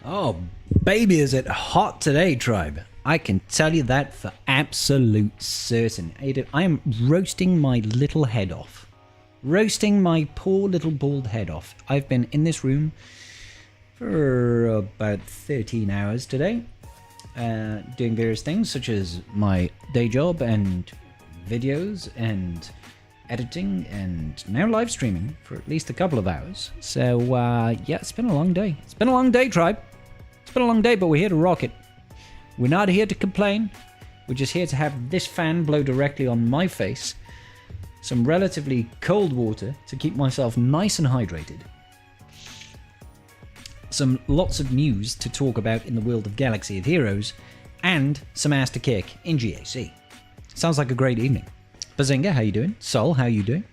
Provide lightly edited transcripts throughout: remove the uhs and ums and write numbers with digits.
Oh, baby, is it hot today, tribe? I can tell you that for absolute certain. I am roasting my little head off. Roasting my poor little bald head off. I've been in this room for about 13 hours today, doing various things such as my day job and videos and editing and now live streaming for at least a couple of hours. So, yeah, it's been a long day. It's been a long day, tribe. It's been a long day, but we're here to rock it. We're not here to complain. We're just here to have this fan blow directly on my face. Some relatively cold water to keep myself nice and hydrated. Some lots of news to talk about in the world of Galaxy of Heroes. And some ass to kick in GAC. Sounds like a great evening. Bazinga, how you doing? Sol, how you doing?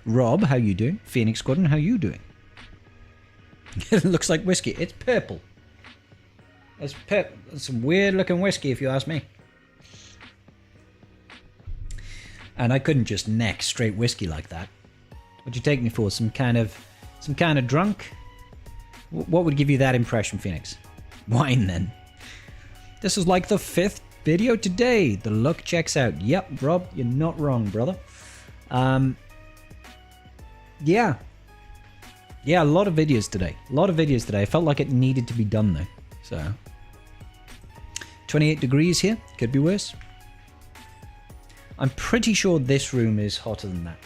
Rob, how you doing? Phoenix Squadron, how you doing? It looks like whiskey. It's purple. It's some weird looking whiskey if you ask me. And I couldn't just neck straight whiskey like that. What'd you take me for? Some kind of drunk? What would give you that impression, Phoenix? Wine then. This is like the 5th video today. The look checks out. Yep, Rob, you're not wrong, brother. Yeah. Yeah, a lot of videos today. I felt like it needed to be done though. So 28 degrees here. Could be worse. I'm pretty sure this room is hotter than that.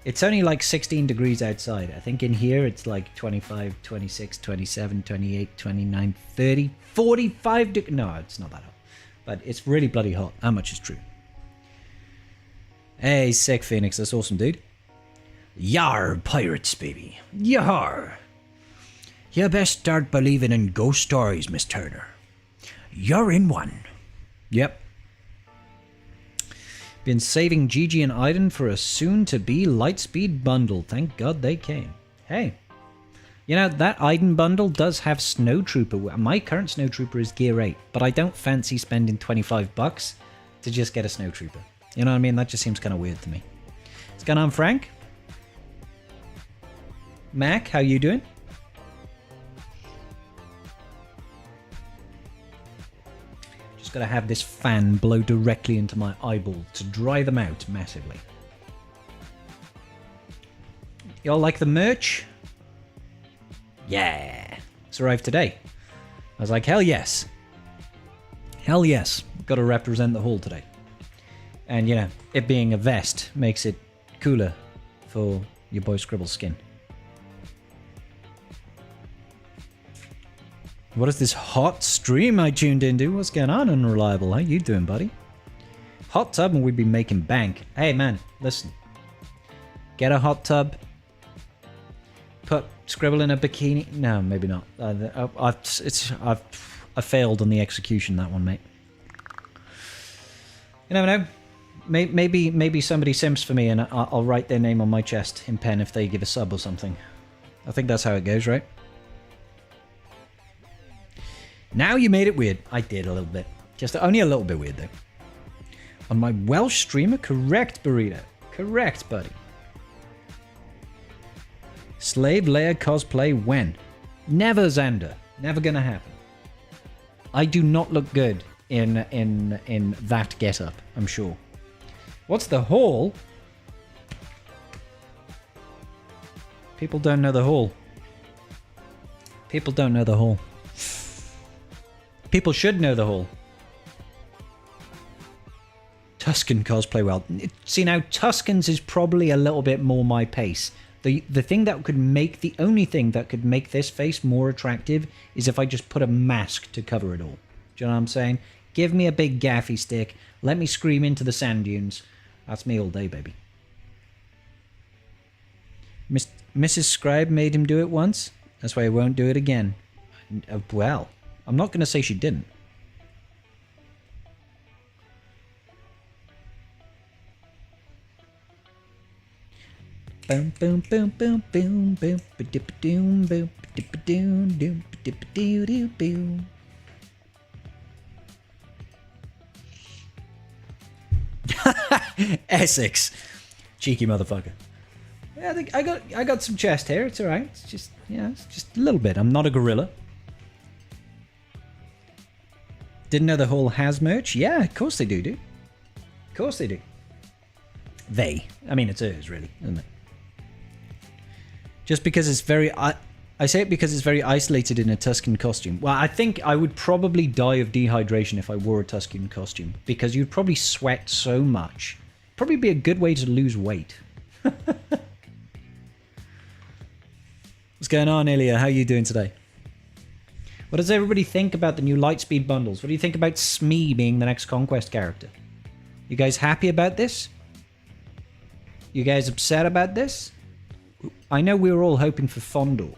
It's only like 16 degrees outside. I think in here it's like 25, 26, 27, 28, 29, 30, 45 degrees. No, it's not that hot. But it's really bloody hot. How much is true? Hey, sick Phoenix. That's awesome, dude. Yar, pirates, baby. Yar. You best start believing in ghost stories, Miss Turner. You're in one. Yep. Been saving Gigi and Aiden for a soon-to-be Lightspeed bundle. Thank God they came. Hey. You know, that Aiden bundle does have Snowtrooper. My current Snowtrooper is Gear 8, but I don't fancy spending $25 to just get a Snowtrooper. You know what I mean? That just seems kind of weird to me. What's going on, Frank? Mac, how you doing? Gotta have this fan blow directly into my eyeball to dry them out massively. Y'all like the merch? Yeah. It's arrived today. I was like, hell yes. Hell yes. Gotta represent the hall today. And, you know, it being a vest makes it cooler for your boy Scribble's skin. What is this hot stream I tuned into? What's going on, Unreliable? How you doing, buddy? Hot tub and we'd be making bank. Hey, man, listen. Get a hot tub. Put Scribble in a bikini. No, maybe not. I've failed on the execution, that one, mate. You never know. Maybe somebody simps for me and I'll write their name on my chest in pen if they give a sub or something. I think that's how it goes, right? Now you made it weird. I did a little bit. Just only a little bit weird, though. On my Welsh streamer? Correct, Burrito. Correct, buddy. Slave Leia cosplay when? Never, Xander. Never gonna happen. I do not look good in that getup, I'm sure. What's the haul? People don't know the haul. People don't know the haul. People should know the haul. Tuscan cosplay well. See now, Tuscans is probably a little bit more my pace. The only thing that could make this face more attractive is if I just put a mask to cover it all. Do you know what I'm saying? Give me a big gaffy stick. Let me scream into the sand dunes. That's me all day, baby. Mrs. Scribe made him do it once. That's why he won't do it again. Well, I'm not going to say she didn't. Boom, boom, boom, boom, boom, boom, ba-dip-a-doom, boom, ba-dip-a-doom, doom, ba-dip-a-doo-doo-boom. Essex. Cheeky motherfucker. Yeah, I think I got some chest hair. It's all right. It's just it's just a little bit. I'm not a gorilla. Didn't know the Hall has merch. Yeah, of course they do, dude. Of course they do. They. I mean, it's hers, really, isn't it? Just because it's very... I say it because it's very isolated in a Tuscan costume. Well, I think I would probably die of dehydration if I wore a Tuscan costume. Because you'd probably sweat so much. Probably be a good way to lose weight. What's going on, Ilya? How are you doing today? What does everybody think about the new Lightspeed bundles? What do you think about Smee being the next Conquest character? You guys happy about this? You guys upset about this? I know we were all hoping for Fondor.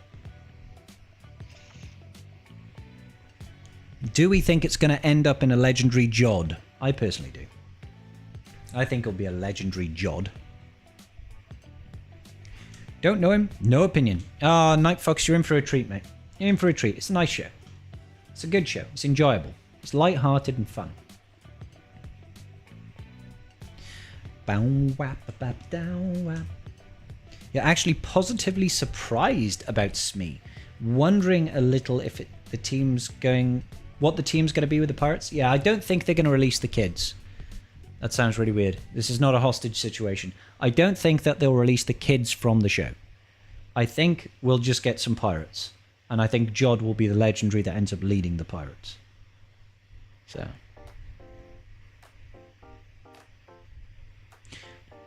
Do we think it's going to end up in a legendary Jod? I personally do. I think it'll be a legendary Jod. Don't know him? No opinion. Ah, Night Fox, you're in for a treat, mate. You're in for a treat. It's a nice show. It's a good show. It's enjoyable. It's light-hearted and fun. You're actually positively surprised about Smee. Wondering a little if the team's going... What the team's going to be with the Pirates? Yeah, I don't think they're going to release the kids. That sounds really weird. This is not a hostage situation. I don't think that they'll release the kids from the show. I think we'll just get some pirates. And I think Jod will be the legendary that ends up leading the pirates. So.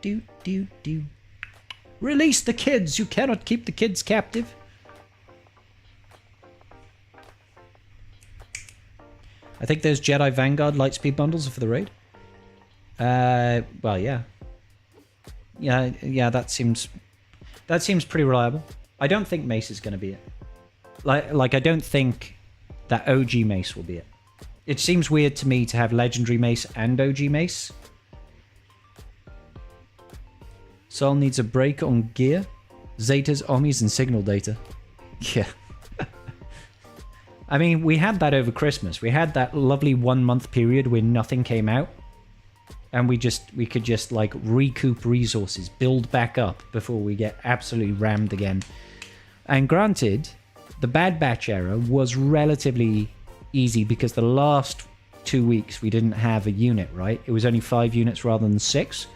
Do. Release the kids! You cannot keep the kids captive. I think there's Jedi Vanguard Lightspeed bundles for the raid. Well, yeah. Yeah, that seems pretty reliable. I don't think Mace is going to be it. Like, I don't think that OG Mace will be it. It seems weird to me to have Legendary Mace and OG Mace. Sol needs a break on gear. Zetas, Omnis, and signal data. Yeah. I mean, we had that over Christmas. We had that lovely 1 month period where nothing came out. And we could just like recoup resources, build back up before we get absolutely rammed again. And granted, the Bad Batch era was relatively easy because the last 2 weeks we didn't have a unit, right? It was only 5 units rather than 6.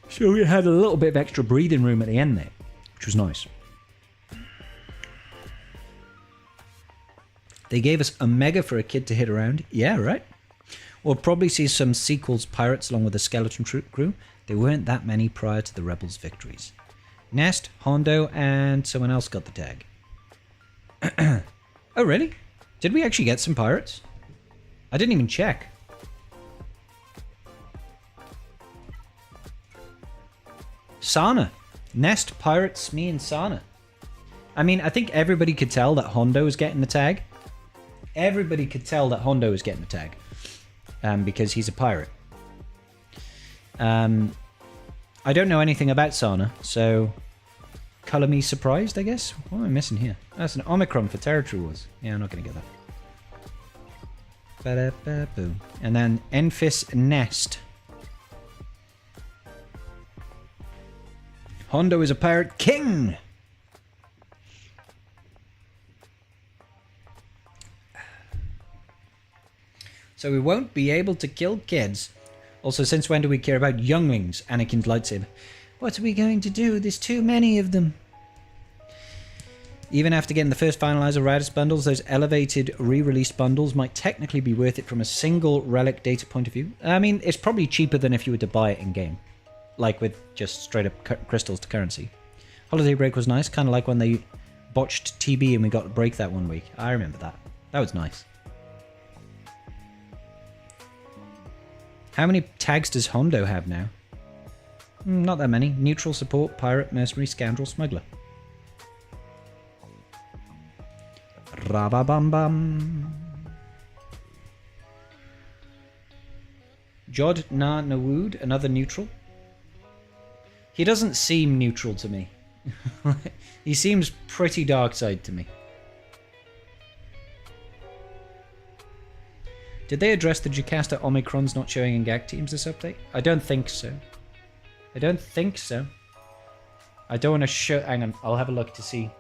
So we had a little bit of extra breathing room at the end there, which was nice. They gave us a mega for a kid to hit around. Yeah, right. We'll probably see some sequels Pirates along with the Skeleton Troop crew. There weren't that many prior to the Rebels' victories. Nest, Hondo, and someone else got the tag. Oh, really? Did we actually get some pirates? I didn't even check. Sana. Nest, Pirates, me, and Sana. I mean, I think everybody could tell that Hondo was getting the tag. Everybody could tell that Hondo was getting the tag. Because he's a pirate. I don't know anything about Sana, so... Colour me surprised, I guess? What am I missing here? That's an Omicron for Territory Wars. Yeah, I'm not going to get that. Ba-da-ba-boo. And then Enfys Nest. Hondo is a pirate king! So we won't be able to kill kids. Also, since when do we care about younglings? Anakin's lightsaber. What are we going to do? There's too many of them. Even after getting the first finalizer Riders bundles, those elevated re-released bundles might technically be worth it from a single relic data point of view. I mean, it's probably cheaper than if you were to buy it in-game. Like with just straight up crystals to currency. Holiday break was nice, kind of like when they botched TB and we got a break that 1 week. I remember that. That was nice. How many tags does Hondo have now? Not that many. Neutral, support, pirate, mercenary, scoundrel, smuggler. Rababam. Jod Na Nawood, another neutral. He doesn't seem neutral to me. He seems pretty dark side to me. Did they address the Jocasta Omicrons not showing in GAC teams this update? I don't think so. I don't think so. I don't want to show... Hang on, I'll have a look to see.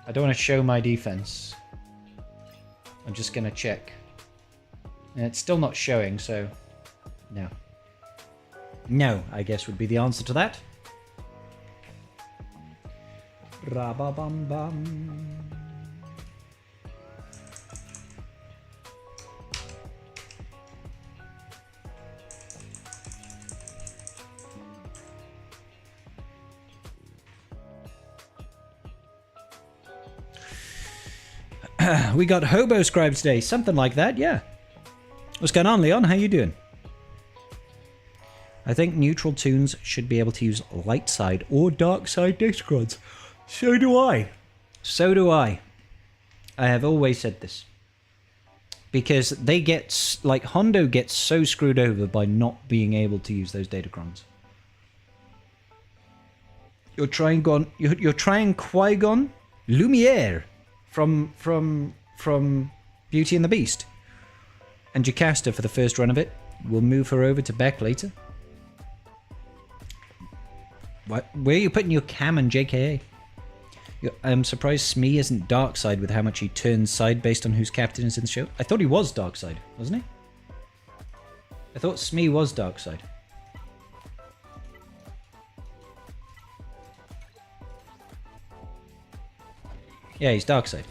I don't want to show my defense. I'm just going to check. And it's still not showing, so... No. No, I guess would be the answer to that. Ra-ba-bum-bum. We got Hobo Scribe today, something like that, yeah. What's going on, Leon? How you doing? I think neutral tunes should be able to use light side or dark side Discords. So do I. So do I. I have always said this. Because they get, like, Hondo gets so screwed over by not being able to use those datacrons. You're trying Qui-Gon Lumiere from Beauty and the Beast. And Jocasta for the first run of it. We'll move her over to Beck later. What? Where are you putting your Cam and JKA? I'm surprised Smee isn't dark side with how much he turns side based on whose captain is in the show. I thought he was dark side, wasn't he? I thought Smee was dark side. Yeah, he's dark side.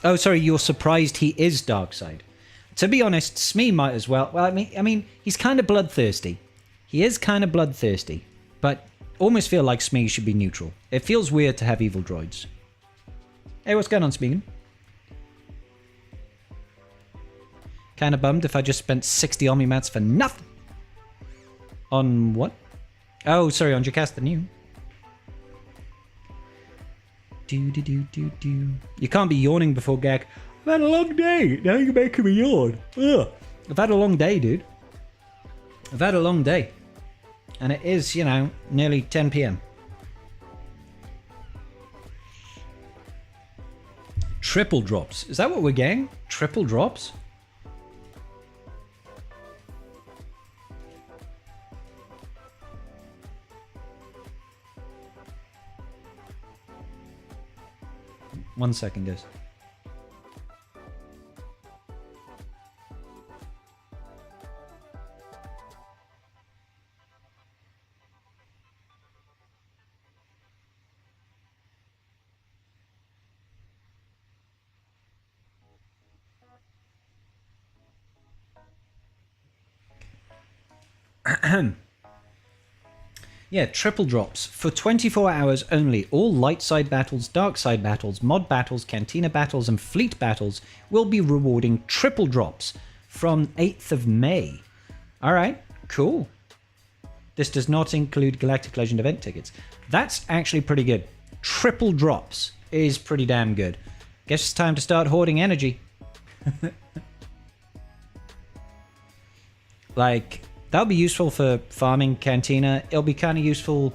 Oh, sorry, you're surprised he is dark side. To be honest, Smee might as well. Well, I mean, he's kind of bloodthirsty. He is kind of bloodthirsty, but almost feel like Smee should be neutral. It feels weird to have evil droids. Hey, what's going on, Smeagol? Kind of bummed if I just spent 60 Omni mats for nothing. On what? Oh, sorry, on Jocasta New. Do. You can't be yawning before GAC. I've had a long day. Now you're making me yawn. Ugh. I've had a long day, dude. I've had a long day. And it is, you know, nearly 10 PM. Triple drops. Is that what we're getting? Triple drops? One second, guys. Yeah, triple drops. For 24 hours only, all light side battles, dark side battles, mod battles, cantina battles, and fleet battles will be rewarding triple drops from 8th of May. Alright, cool. This does not include Galactic Legend event tickets. That's actually pretty good. Triple drops is pretty damn good. Guess it's time to start hoarding energy. Like... that'll be useful for farming Cantina. It'll be kind of useful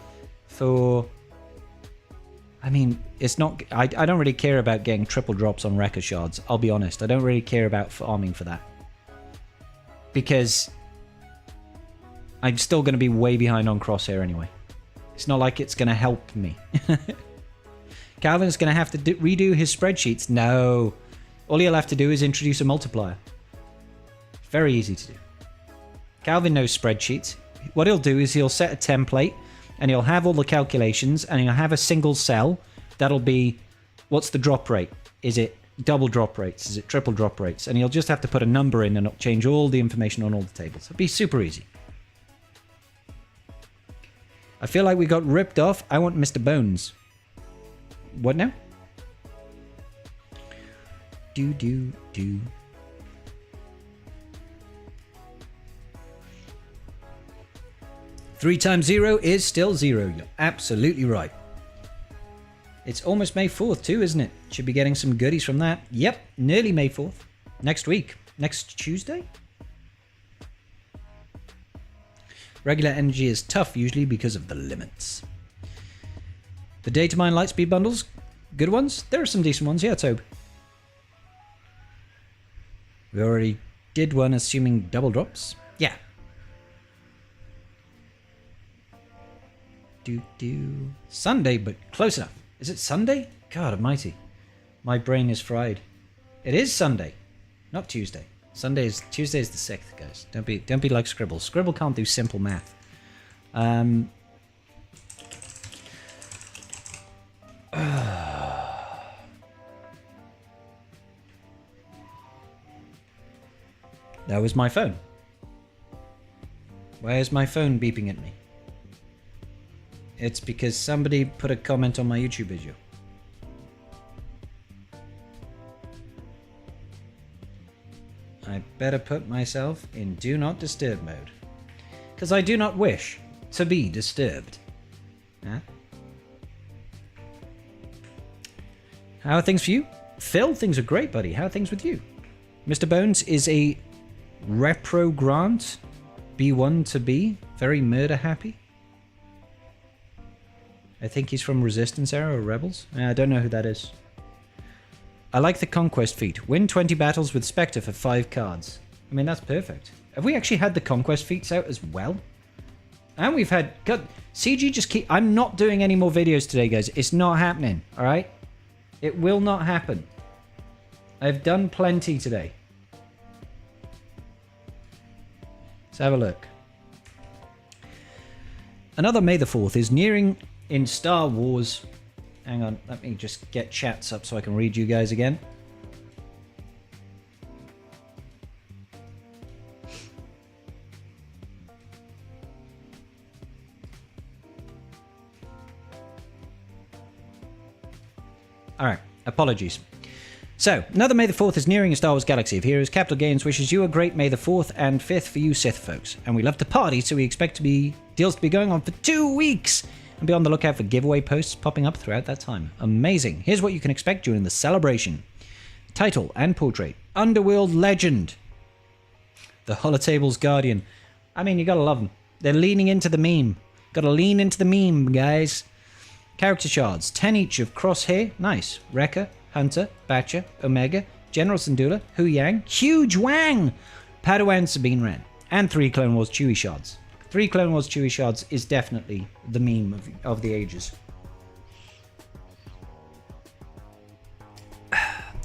for... I mean, it's not... I don't really care about getting triple drops on Wrecker Shards. I'll be honest. I don't really care about farming for that. Because I'm still going to be way behind on Crosshair anyway. It's not like it's going to help me. Calvin's going to have to redo his spreadsheets. No. All he'll have to do is introduce a multiplier. Very easy to do. Calvin knows spreadsheets. What he'll do is he'll set a template and he'll have all the calculations and he'll have a single cell that'll be, what's the drop rate? Is it double drop rates? Is it triple drop rates? And he'll just have to put a number in and it'll change all the information on all the tables. It'll be super easy. I feel like we got ripped off. I want Mr. Bones. What now? Do. 3 times 0 is still 0. You're absolutely right. It's almost May 4th too, isn't it? Should be getting some goodies from that. Yep, nearly May 4th. Next week. Next Tuesday? Regular energy is tough usually because of the limits. The Datamine Lightspeed bundles? Good ones? There are some decent ones. Yeah, Tobe. We already did one assuming double drops. Yeah. Sunday, but close enough. Is it Sunday? God almighty. My brain is fried. It is Sunday, not Tuesday. Tuesday is the 6th, guys. Don't be like Scribble. Scribble can't do simple math. That was my phone. Why is my phone beeping at me? It's because somebody put a comment on my YouTube video. I better put myself in Do Not Disturb mode. Because I do not wish to be disturbed. Huh? How are things for you? Phil, things are great, buddy. How are things with you? Mr. Bones is a Repro Grant. B1 to B. Very murder happy. I think he's from Resistance Era or Rebels. I don't know who that is. I like the Conquest feat. Win 20 battles with Spectre for 5 cards. I mean, that's perfect. Have we actually had the Conquest feats out as well? And we've had... God, CG just keep... I'm not doing any more videos today, guys. It's not happening, alright? It will not happen. I've done plenty today. Let's have a look. Another May the 4th is nearing in Star Wars. Hang on, let me just get chats up so I can read you guys again. Alright, apologies. So, another May the 4th is nearing a Star Wars galaxy of heroes. Capital Games wishes you a great May the 4th and 5th for you Sith folks. And we love to party, so we expect deals to be going on for 2 weeks. And be on the lookout for giveaway posts popping up throughout that time. Amazing. Here's what you can expect during the celebration. Title and portrait. Underworld Legend. The Holotable's Guardian. I mean, you gotta love them. They're leaning into the meme. Gotta lean into the meme, guys. Character shards. 10 each of Crosshair. Nice. Wrecker. Hunter. Batcher. Omega. General Syndulla. Hu Yang. Huge Wang. Padawan Sabine Wren. And 3 Clone Wars Chewie shards. 3 Clone Wars Chewie shards is definitely the meme of the ages.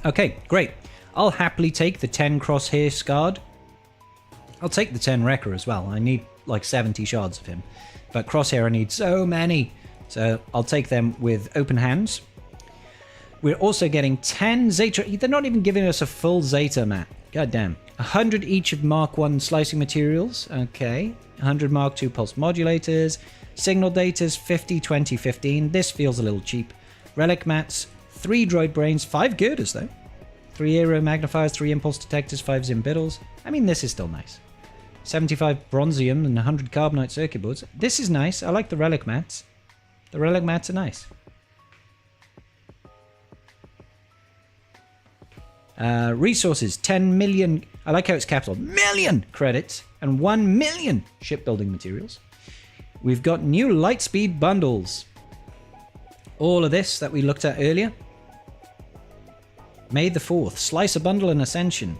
Okay, great. I'll happily take the 10 Crosshair Scarred. I'll take the 10 Wrecker as well. I need like 70 shards of him. But Crosshair I need so many. So I'll take them with open hands. We're also getting 10 Zeta. They're not even giving us a full Zeta, Matt. God damn. 100 each of Mark 1 slicing materials. Okay. 100 Mark 2 pulse modulators. Signal datas 50, 20, 15. This feels a little cheap. Relic mats. 3 droid brains. 5 girders though. 3 aero magnifiers. 3 impulse detectors. 5 zimbiddles. I mean, this is still nice. 75 bronzium and 100 carbonite circuit boards. This is nice. I like the relic mats. The relic mats are nice. Resources, 10 million, I like how it's capital, million credits and 1 million shipbuilding materials. We've got new Lightspeed bundles. All of this that we looked at earlier. May the 4th, Slicer bundle and Ascension.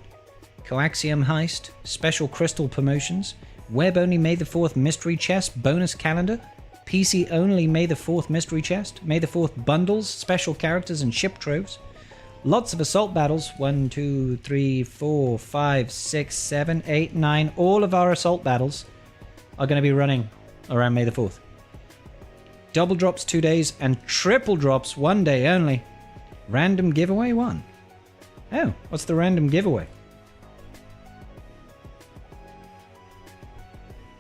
Coaxium heist, special crystal promotions. Web only May the 4th mystery chest, bonus calendar. PC only May the 4th mystery chest. May the 4th bundles, special characters and ship troves. Lots of assault battles. 1, 2, 3, 4, 5, 6, 7, 8, 9. All of our assault battles are going to be running around May the 4th. Double drops 2 days and triple drops 1 day only. Random giveaway 1. Oh, what's the random giveaway?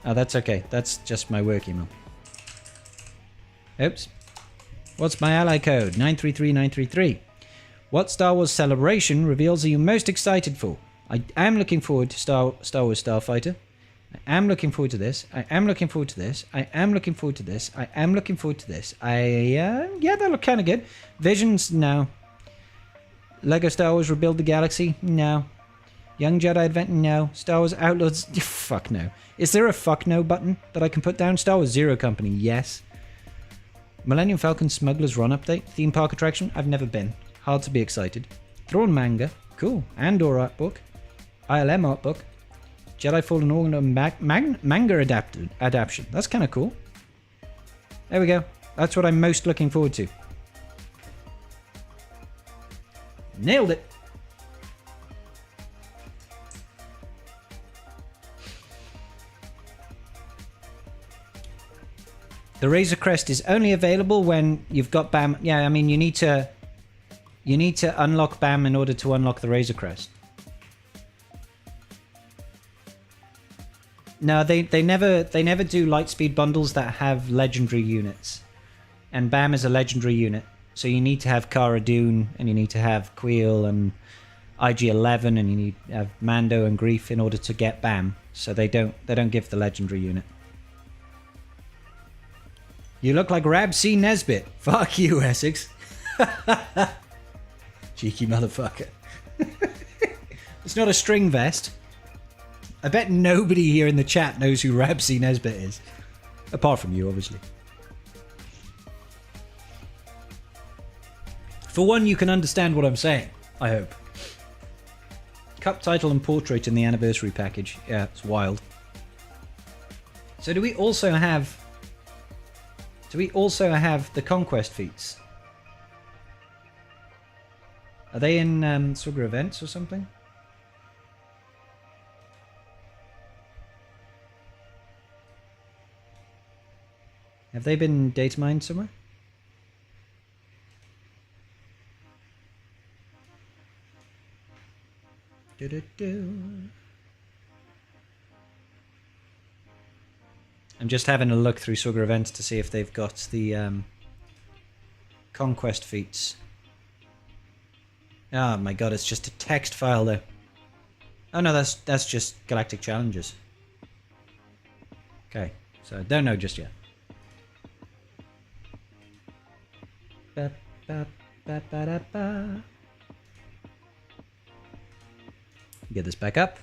Oh, that's okay. That's just my work email. Oops. What's my ally code? 933933. What Star Wars celebration reveals are you most excited for? I am looking forward to Star Wars Starfighter. I am looking forward to this. I am looking forward to this. I am looking forward to this. I am looking forward to this. Yeah, that look kind of good. Visions, no. Lego Star Wars Rebuild the Galaxy, no. Young Jedi Advent, no. Star Wars Outlaws, fuck no. Is there a fuck no button that I can put down? Star Wars Zero Company, yes. Millennium Falcon Smuggler's Run update. Theme park attraction, I've never been. Hard to be excited. Thrawn manga, cool. Andor art book. ILM art book. Jedi Fallen Order manga adaptation. That's kind of cool. There we go. That's what I'm most looking forward to. Nailed it. The Razer Crest is only available when you've got BAM. Yeah, I mean you need to unlock BAM in order to unlock the Razer Crest. No, they never do Lightspeed bundles that have legendary units. And BAM is a legendary unit. So you need to have Cara Dune, and you need to have Queel and IG-11, and you need to have Mando and Grief in order to get BAM. So they don't give the legendary unit. You look like Rab C. Nesbit. Fuck you, Essex. Cheeky motherfucker. It's not a string vest. I bet nobody here in the chat knows who Rab C. Nesbit is. Apart from you, obviously. For one, you can understand what I'm saying, I hope. Cup title and portrait in the anniversary package. Yeah, it's wild. So do we also have the Conquest feats? Are they in Sugar events or something? Have they been data mined somewhere? I'm just having a look through Sugar events to see if they've got the Conquest feats. Oh my god, it's just a text file though. Oh no, that's just Galactic Challenges. Okay, so I don't know just yet. Ba, ba, ba, ba, da, ba. Get this back up.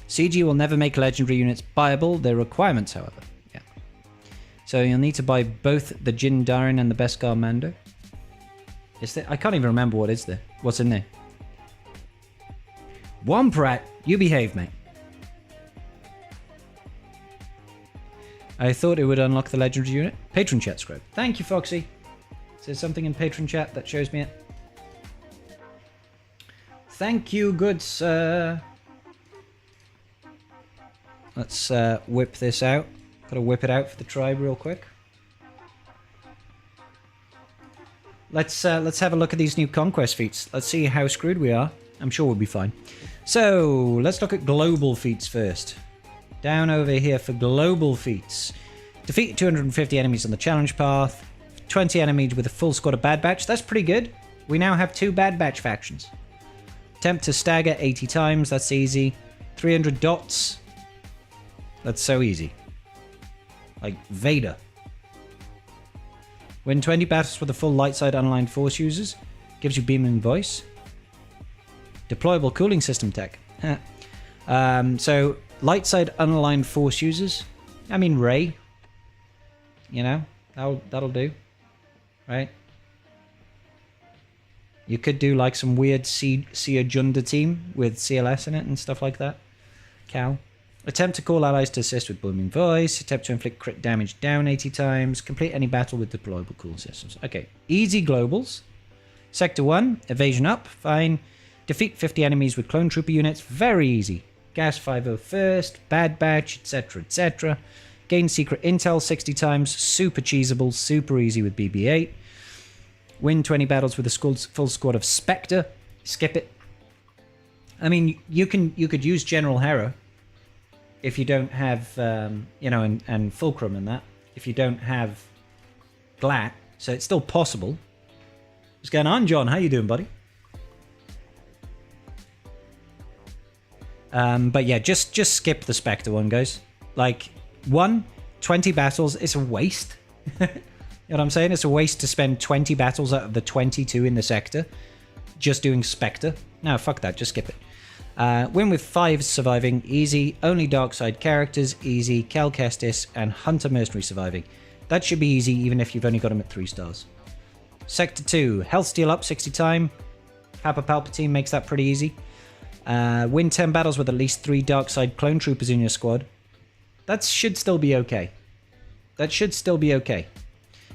CG will never make legendary units buyable. They're requirements, however. Yeah. So you'll need to buy both the Jin Darin and the Beskar Mando. Is there? I can't even remember what is there. What's in there? Womprat, you behave, mate. I thought it would unlock the legendary unit. Patron chat script. Thank you, Foxy. Is there something in patron chat that shows me it? Thank you, good sir. Let's whip this out. Gotta whip it out for the tribe real quick. Let's have a look at these new Conquest feats. Let's see how screwed we are. I'm sure we'll be fine. So, let's look at global feats first. Down over here for global feats. Defeat 250 enemies on the challenge path. 20 enemies with a full squad of Bad Batch. That's pretty good. We now have 2 Bad Batch factions. Attempt to stagger 80 times. That's easy. 300 dots. That's so easy. Like Vader. Win 20 battles with a full light side unaligned force users. Gives you beaming voice. Deployable cooling system tech. So, light side unaligned force users. I mean, Rey. You know, that'll do. Right? You could do like some weird Sia Junda team with CLS in it and stuff like that. Cal. Attempt to call allies to assist with booming voice. Attempt to inflict crit damage down 80 times. Complete any battle with deployable cooling systems. Okay, easy globals. Sector 1, evasion up, fine. Defeat 50 enemies with clone trooper units, very easy. Gas 501st, Bad Batch, etc, etc. Gain secret intel 60 times, super cheesable, super easy with BB-8. Win 20 battles with a full squad of Spectre. Skip it. I mean, you could use General Hera if you don't have, you know, and Fulcrum and that. If you don't have Glat, so it's still possible. What's going on, John? How you doing, buddy? But yeah, just skip the Spectre one, guys. Like, 20 battles, it's a waste. You know what I'm saying? It's a waste to spend 20 battles out of the 22 in the sector just doing Spectre. No, fuck that, just skip it. Win with 5 surviving, easy. Only dark side characters, easy. Cal Kestis and Hunter Mercenary surviving. That should be easy even if you've only got him at 3 stars. Sector 2, health steal up 60 time. Papa Palpatine makes that pretty easy. Win 10 battles with at least 3 dark side clone troopers in your squad. That should still be okay. That should still be okay.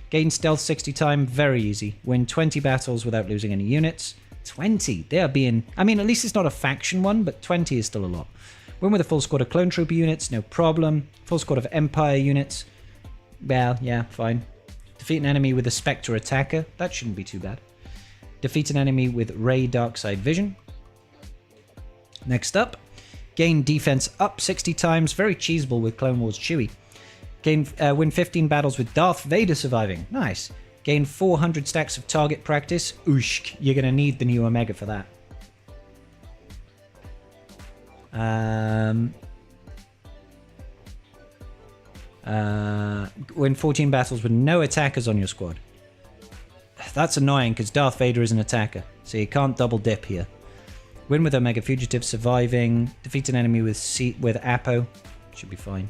Gain stealth 60 time, very easy. Win 20 battles without losing any units. 20, they are being... I mean, at least it's not a faction one, but 20 is still a lot. Win with a full squad of clone trooper units, no problem. Full squad of Empire units. Well, yeah, fine. Defeat an enemy with a Spectre attacker, that shouldn't be too bad. Defeat an enemy with Ray Darkside Vision. Next up, gain defense up 60 times, very cheesable with Clone Wars Chewie. Win 15 battles with Darth Vader surviving, nice. Gain 400 stacks of target practice, ooshk, you're going to need the new Omega for that. Win 14 battles with no attackers on your squad. That's annoying because Darth Vader is an attacker, so you can't double dip here. Win with Omega Fugitive surviving. Defeat an enemy with Apo. Should be fine.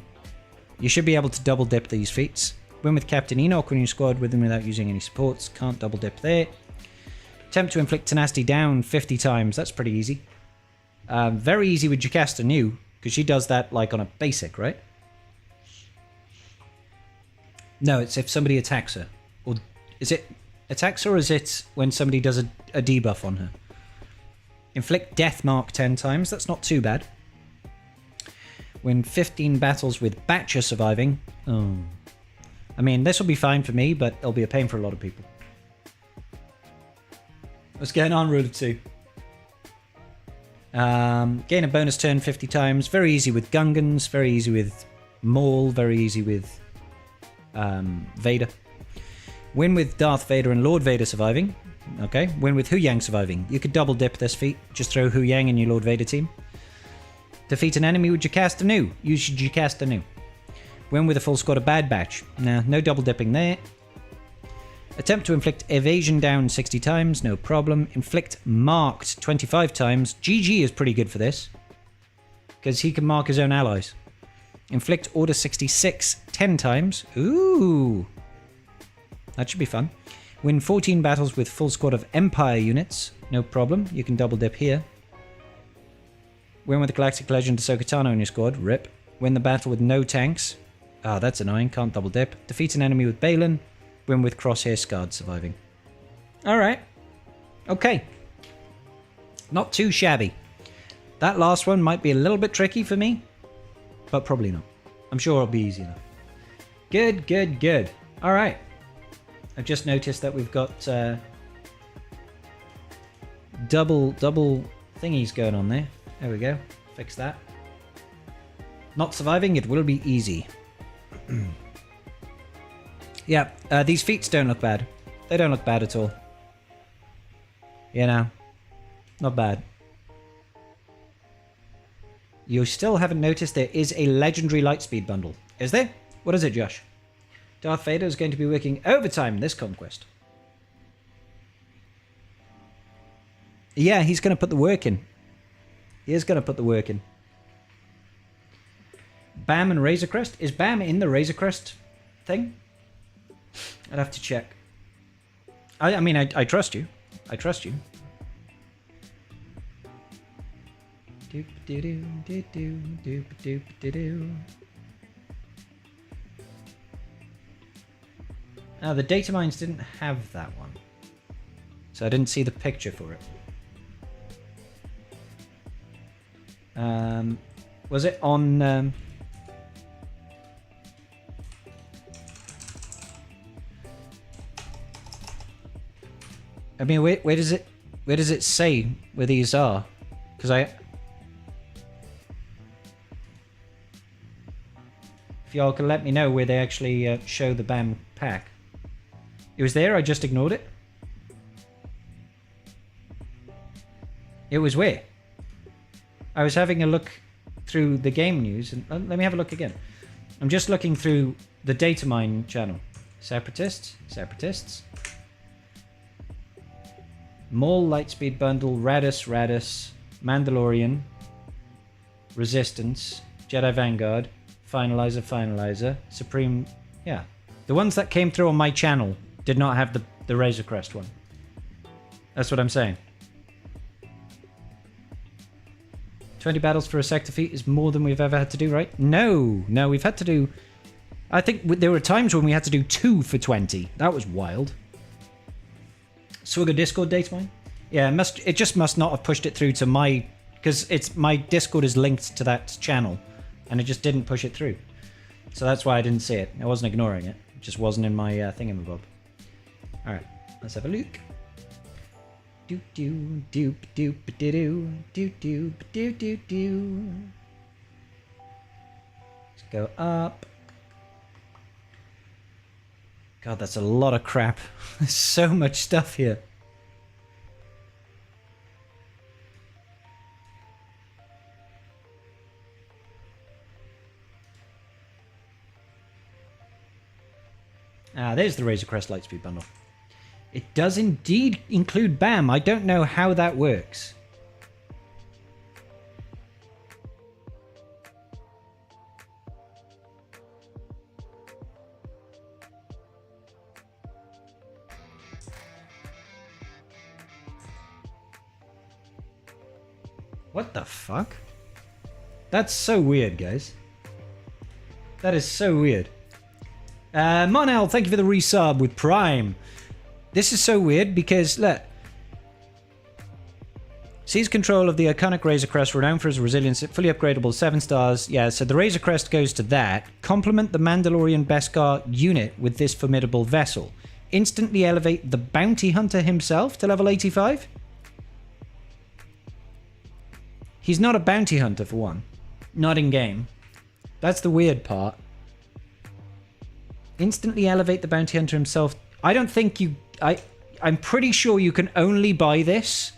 You should be able to double dip these feats. Win with Captain Enoch on your squad with him without using any supports. Can't double dip there. Attempt to inflict tenacity down 50 times. That's pretty easy. Very easy with Jocasta New, because she does that like on a basic, right? No, it's if somebody attacks her. Or is it attacks her, or is it when somebody does a debuff on her? Inflict death mark 10 times. That's not too bad. Win 15 battles with Batcher surviving. Oh. I mean, this will be fine for me, but it'll be a pain for a lot of people. What's going on, Rule of 2? Gain a bonus turn 50 times. Very easy with Gungans. Very easy with Maul. Very easy with Vader. Win with Darth Vader and Lord Vader surviving. Okay. Win with Hu Yang surviving. You could double dip this feat. Just throw Hu Yang in your Lord Vader team. Defeat an enemy with Jocasta Nu. Use your Jocasta Nu. Win with a full squad of Bad Batch. Nah, no double dipping there. Attempt to inflict evasion down 60 times. No problem. Inflict marked 25 times. GG is pretty good for this, because he can mark his own allies. Inflict order 66 10 times. Ooh. That should be fun. Win 14 battles with full squad of Empire units. No problem. You can double dip here. Win with the Galactic Legend Ahsoka Tano in your squad. Rip. Win the battle with no tanks. Ah, that's annoying. Can't double dip. Defeat an enemy with Balen. Win with Crosshair Scarred surviving. Alright. Okay. Not too shabby. That last one might be a little bit tricky for me, but probably not. I'm sure it'll be easy enough. Good, good, good. Alright. I've just noticed that we've got double thingies going on there. There we go. Fix that. Not surviving, it will be easy. Yeah, these feats don't look bad. They don't look bad at all. You know, not bad. You still haven't noticed there is a legendary Lightspeed bundle. Is there? What is it, Josh? Darth Vader is going to be working overtime this Conquest. Yeah, he's going to put the work in. He is going to put the work in. Bam and Razer Crest? Is Bam in the Razer Crest thing? I'd have to check. I mean, I trust you. I trust you. Doop doo doo doo doo doop doop doo doo. Now the data mines didn't have that one, so I didn't see the picture for it. Was it on? I mean, where does it say where these are? Because if y'all can let me know where they actually show the BAM pack. It was there, I just ignored it. It was where? I was having a look through the game news, and let me have a look again. I'm just looking through the Datamine channel. Separatists. Maul Lightspeed Bundle, Radis, Mandalorian, Resistance, Jedi Vanguard, Finalizer, Supreme, yeah. The ones that came through on my channel did not have the Razer Crest one. That's what I'm saying. 20 battles for a sector feat is more than we've ever had to do, right? No, we've had to do... I think there were times when we had to do 2 for 20. That was wild. Swigger Discord data mine? Yeah, it just must not have pushed it through to my... Because my Discord is linked to that channel, and it just didn't push it through. So that's why I didn't see it. I wasn't ignoring it. It just wasn't in my thingamabob. Alright, let's have a look. Do do doop doop doo doo doo doo doo doo. Let's go up. God, that's a lot of crap. There's so much stuff here. Ah, there's the Razer Crest Lightspeed bundle. It does indeed include BAM. I don't know how that works. What the fuck? That's so weird, guys. That is so weird. Monel, thank you for the resub with Prime. This is so weird because, look. Seize control of the iconic Razer Crest, renowned for its resilience, fully upgradable, 7 stars. Yeah, so the Razer Crest goes to that. Complement the Mandalorian Beskar unit with this formidable vessel. Instantly elevate the Bounty Hunter himself to level 85. He's not a bounty hunter, for one. Not in-game. That's the weird part. Instantly elevate the bounty hunter himself. I don't think you... I'm pretty sure you can only buy this.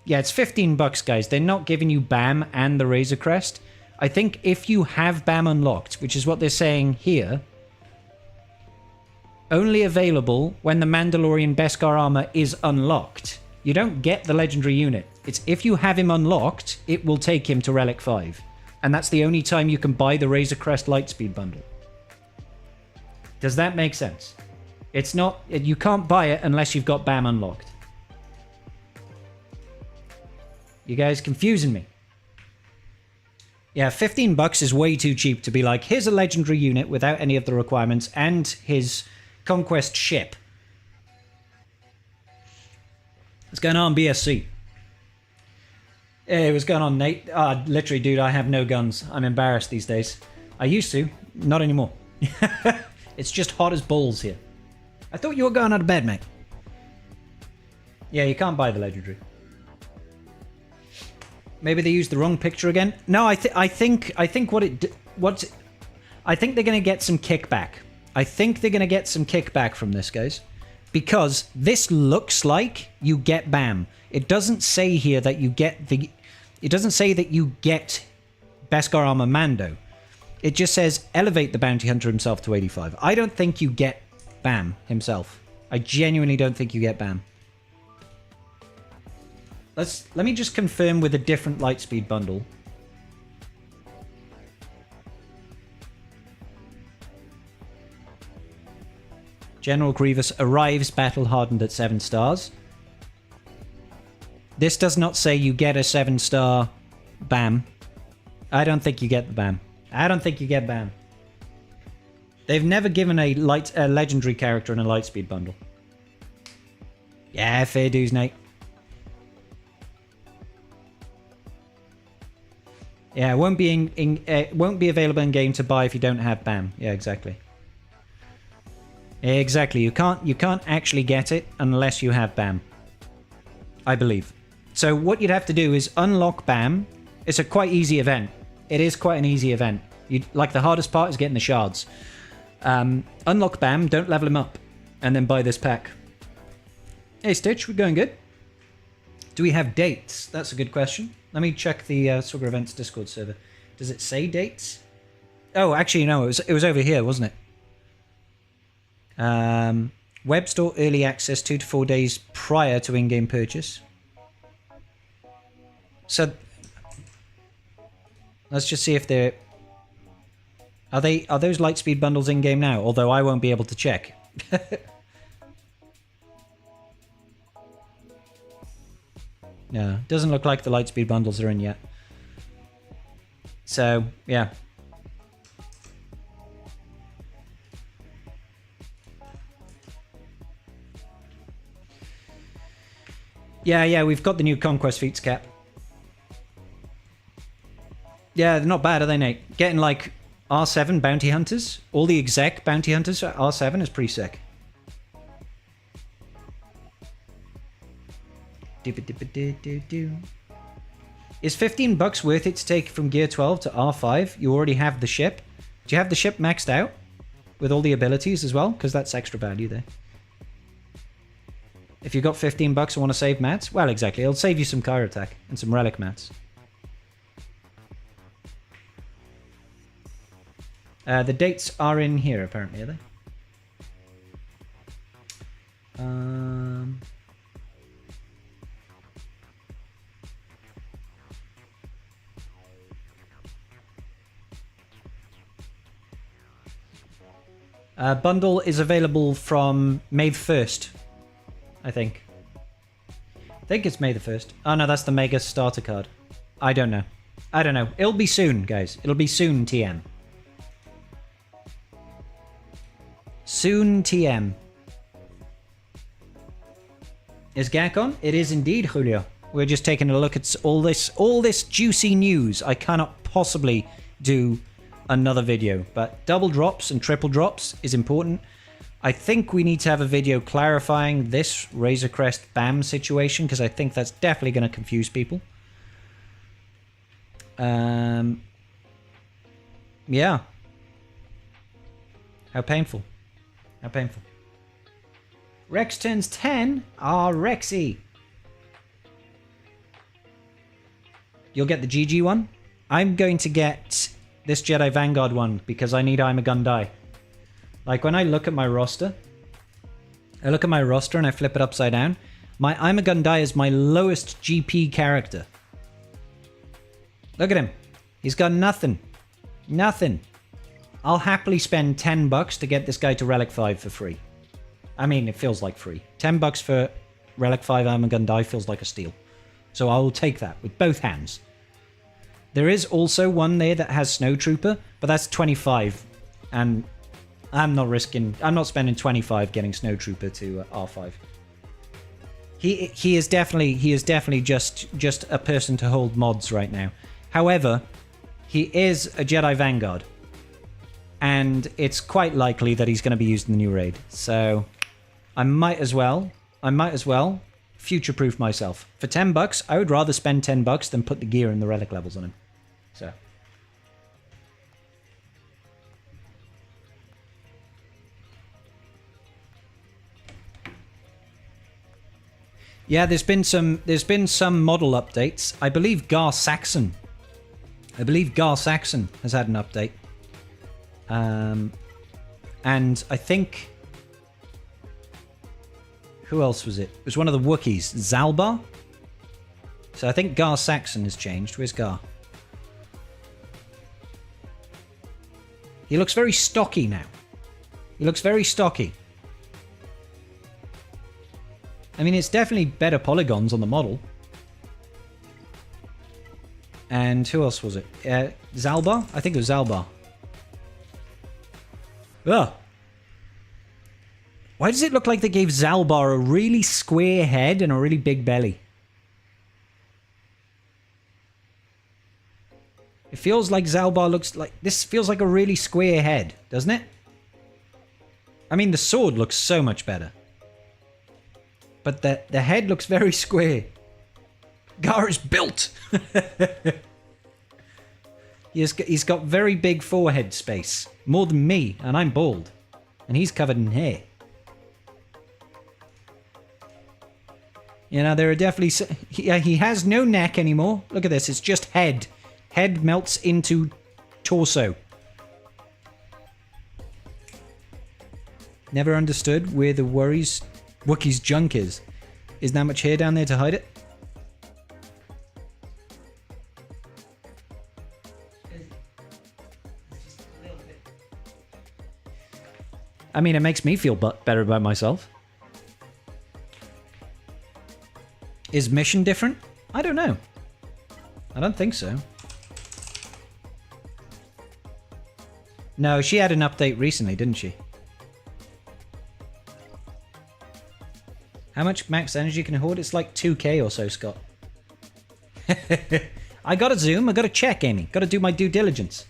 Yeah, it's 15 bucks, guys. They're not giving you BAM and the Razer Crest. I think if you have BAM unlocked, which is what they're saying here, only available when the Mandalorian Beskar armor is unlocked. You don't get the legendary unit. It's if you have him unlocked, it will take him to Relic 5. And that's the only time you can buy the Razer Crest Lightspeed bundle. Does that make sense? It's not... You can't buy it unless you've got BAM unlocked. You guys confusing me. Yeah, 15 bucks is way too cheap to be like, here's a legendary unit without any of the requirements and his Conquest ship. What's going on, BSC? Hey, what's going on, Nate? Literally, dude, I have no guns. I'm embarrassed these days. I used to. Not anymore. It's just hot as balls here. I thought you were going out of bed, mate. Yeah, you can't buy the legendary. Maybe they used the wrong picture again. No, I think I think they're gonna get some kickback. I think they're gonna get some kickback from this, guys, because this looks like you get BAM. It doesn't say here that you get the. It doesn't say that you get Beskar armor Mando. It just says elevate the bounty hunter himself to 85. I don't think you get BAM himself. I genuinely don't think you get BAM. Let me just confirm with a different Lightspeed bundle. General Grievous arrives battle hardened at 7 stars. This does not say you get a 7-star BAM. I don't think you get the BAM. I don't think you get BAM. They've never given a legendary character in a Lightspeed bundle. Yeah, fair dues, Nate. Yeah, it won't be available in game to buy if you don't have BAM. Yeah, exactly. Exactly. You can't actually get it unless you have BAM. I believe. So what you'd have to do is unlock BAM. It's a quite easy event. It is quite an easy event. Like the hardest part is getting the shards. Unlock BAM, don't level him up, and then buy this pack. Hey Stitch, we're going good. Do we have dates? That's a good question. Let me check the Sugar Events Discord server. Does it say dates? Oh, actually, no. It was over here, wasn't it? Web store early access 2 to 4 days prior to in-game purchase. So let's just see if they're... Are those Lightspeed bundles in game now? Although I won't be able to check. No, doesn't look like the Lightspeed bundles are in yet. So, yeah. Yeah, we've got the new Conquest feats cap. Yeah, they're not bad, are they, Nate? Getting like R7 bounty hunters, all the exec bounty hunters at R7 is pretty sick. Is $15 worth it to take from Gear 12 to R5? You already have the ship. Do you have the ship maxed out with all the abilities as well? Because that's extra value there. If you got $15 and want to save mats, well, exactly. It'll save you some Kyro attack and some relic mats. The dates are in here, apparently, are they? Bundle is available from May 1st, I think. I think it's May the 1st. Oh no, that's the Mega Starter card. I don't know. It'll be soon, guys. It'll be soon, TM. Soon, TM. Is GAC on? It is indeed, Julio. We're just taking a look at all this juicy news. I cannot possibly do another video, but double drops and triple drops is important. I think we need to have a video clarifying this Razer Crest BAM situation, because I think that's definitely going to confuse people. Yeah. How painful. How painful. Rex turns 10? Ah, Rexy. You'll get the GG one? I'm going to get this Jedi Vanguard one because I need I'm a Gundai. Like when I look at my roster, and I flip it upside down, my I'm a Gundai is my lowest GP character. Look at him. He's got nothing. Nothing. I'll happily spend $10 to get this guy to Relic 5 for free. I mean, it feels like free. $10 for Relic 5 I'm a Gundai feels like a steal. So I will take that with both hands. There is also one there that has Snowtrooper, but that's 25. And I'm not spending 25 getting Snowtrooper to R5. He is definitely just a person to hold mods right now. However, he is a Jedi Vanguard. And it's quite likely that he's going to be used in the new raid. So I might as well future-proof myself. For $10, I would rather spend $10 than put the gear and the relic levels on him. So. Yeah, there's been some model updates. I believe Gar Saxon has had an update. And I think, who else was it? It was one of the Wookiees, Zalbar. So I think Gar Saxon has changed. Where's Gar? He looks very stocky now. He looks very stocky. I mean, it's definitely better polygons on the model. And who else was it? Zalbar? I think it was Zalbar. Ugh. Why does it look like they gave Zalbar a really square head and a really big belly? It feels like Zalbar looks like... This feels like a really square head, doesn't it? I mean, the sword looks so much better. But the head looks very square. Gar is built! He's got very big forehead space. More than me, and I'm bald. And he's covered in hair. You know, there are definitely... He has no neck anymore. Look at this, it's just head. Head melts into torso. Never understood where the Wookiee's junk is. Isn't that much hair down there to hide it? I mean, it makes me feel better about myself. Is mission different? I don't know. I don't think so. No, she had an update recently, didn't she? How much max energy can you hoard? It's like 2k or so, Scott. I gotta zoom. I gotta check, Amy. Gotta do my due diligence.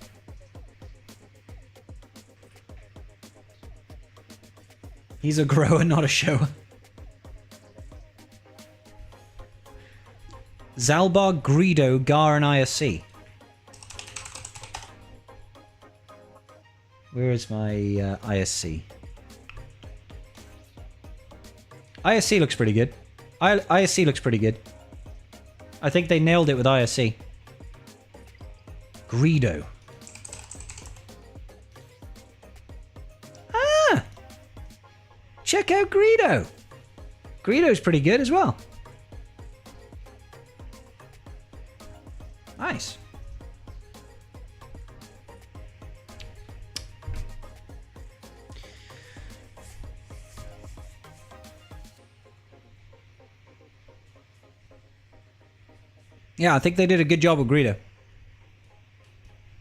He's a grower, not a shower. Zalbar, Greedo, Gar, and ISC. Where is my ISC? ISC looks pretty good. ISC looks pretty good. I think they nailed it with ISC. Greedo. Ah! Check out Greedo. Greedo's pretty good as well. Nice. Yeah, I think they did a good job with Greedo.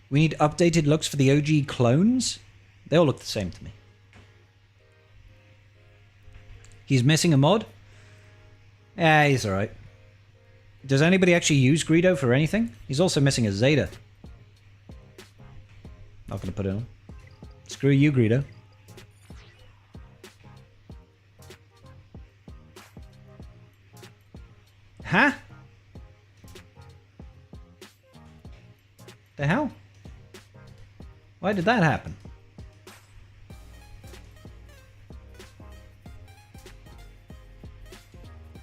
We need updated looks for the OG clones. They all look the same to me. He's missing a mod? Yeah, he's alright. Does anybody actually use Greedo for anything? He's also missing a Zeta. Not gonna put it on. Screw you, Greedo. Huh? The hell? Why did that happen?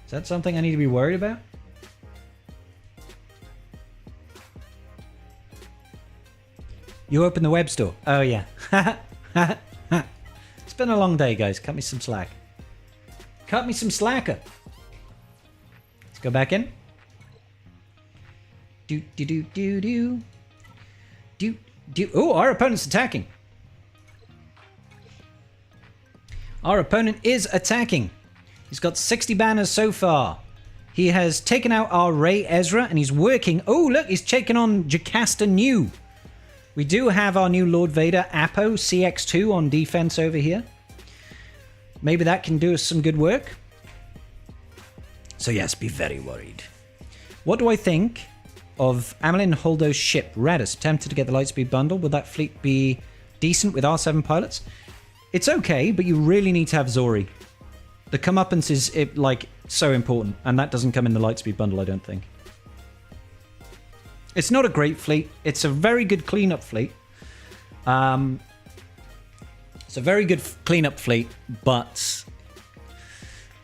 Is that something I need to be worried about? You open the web store. Oh yeah. It's been a long day, guys. Cut me some slack. Cut me some slacker. Let's go back in. Do. Oh, our opponent's attacking. Our opponent is attacking. He's got 60 banners so far. He has taken out our Ray Ezra and he's working. Oh, look, he's taken on Jocasta New. We do have our new Lord Vader Apo CX2 on defense over here. Maybe that can do us some good work. So yes, be very worried. What do I think of Amelin Holdo's ship, Radis, attempted to get the Lightspeed bundle? Would that fleet be decent with R7 pilots? It's okay, but you really need to have Zori. The comeuppance is like so important, and that doesn't come in the Lightspeed bundle, I don't think. It's not a great fleet. It's a very good cleanup fleet. It's a very good cleanup fleet, but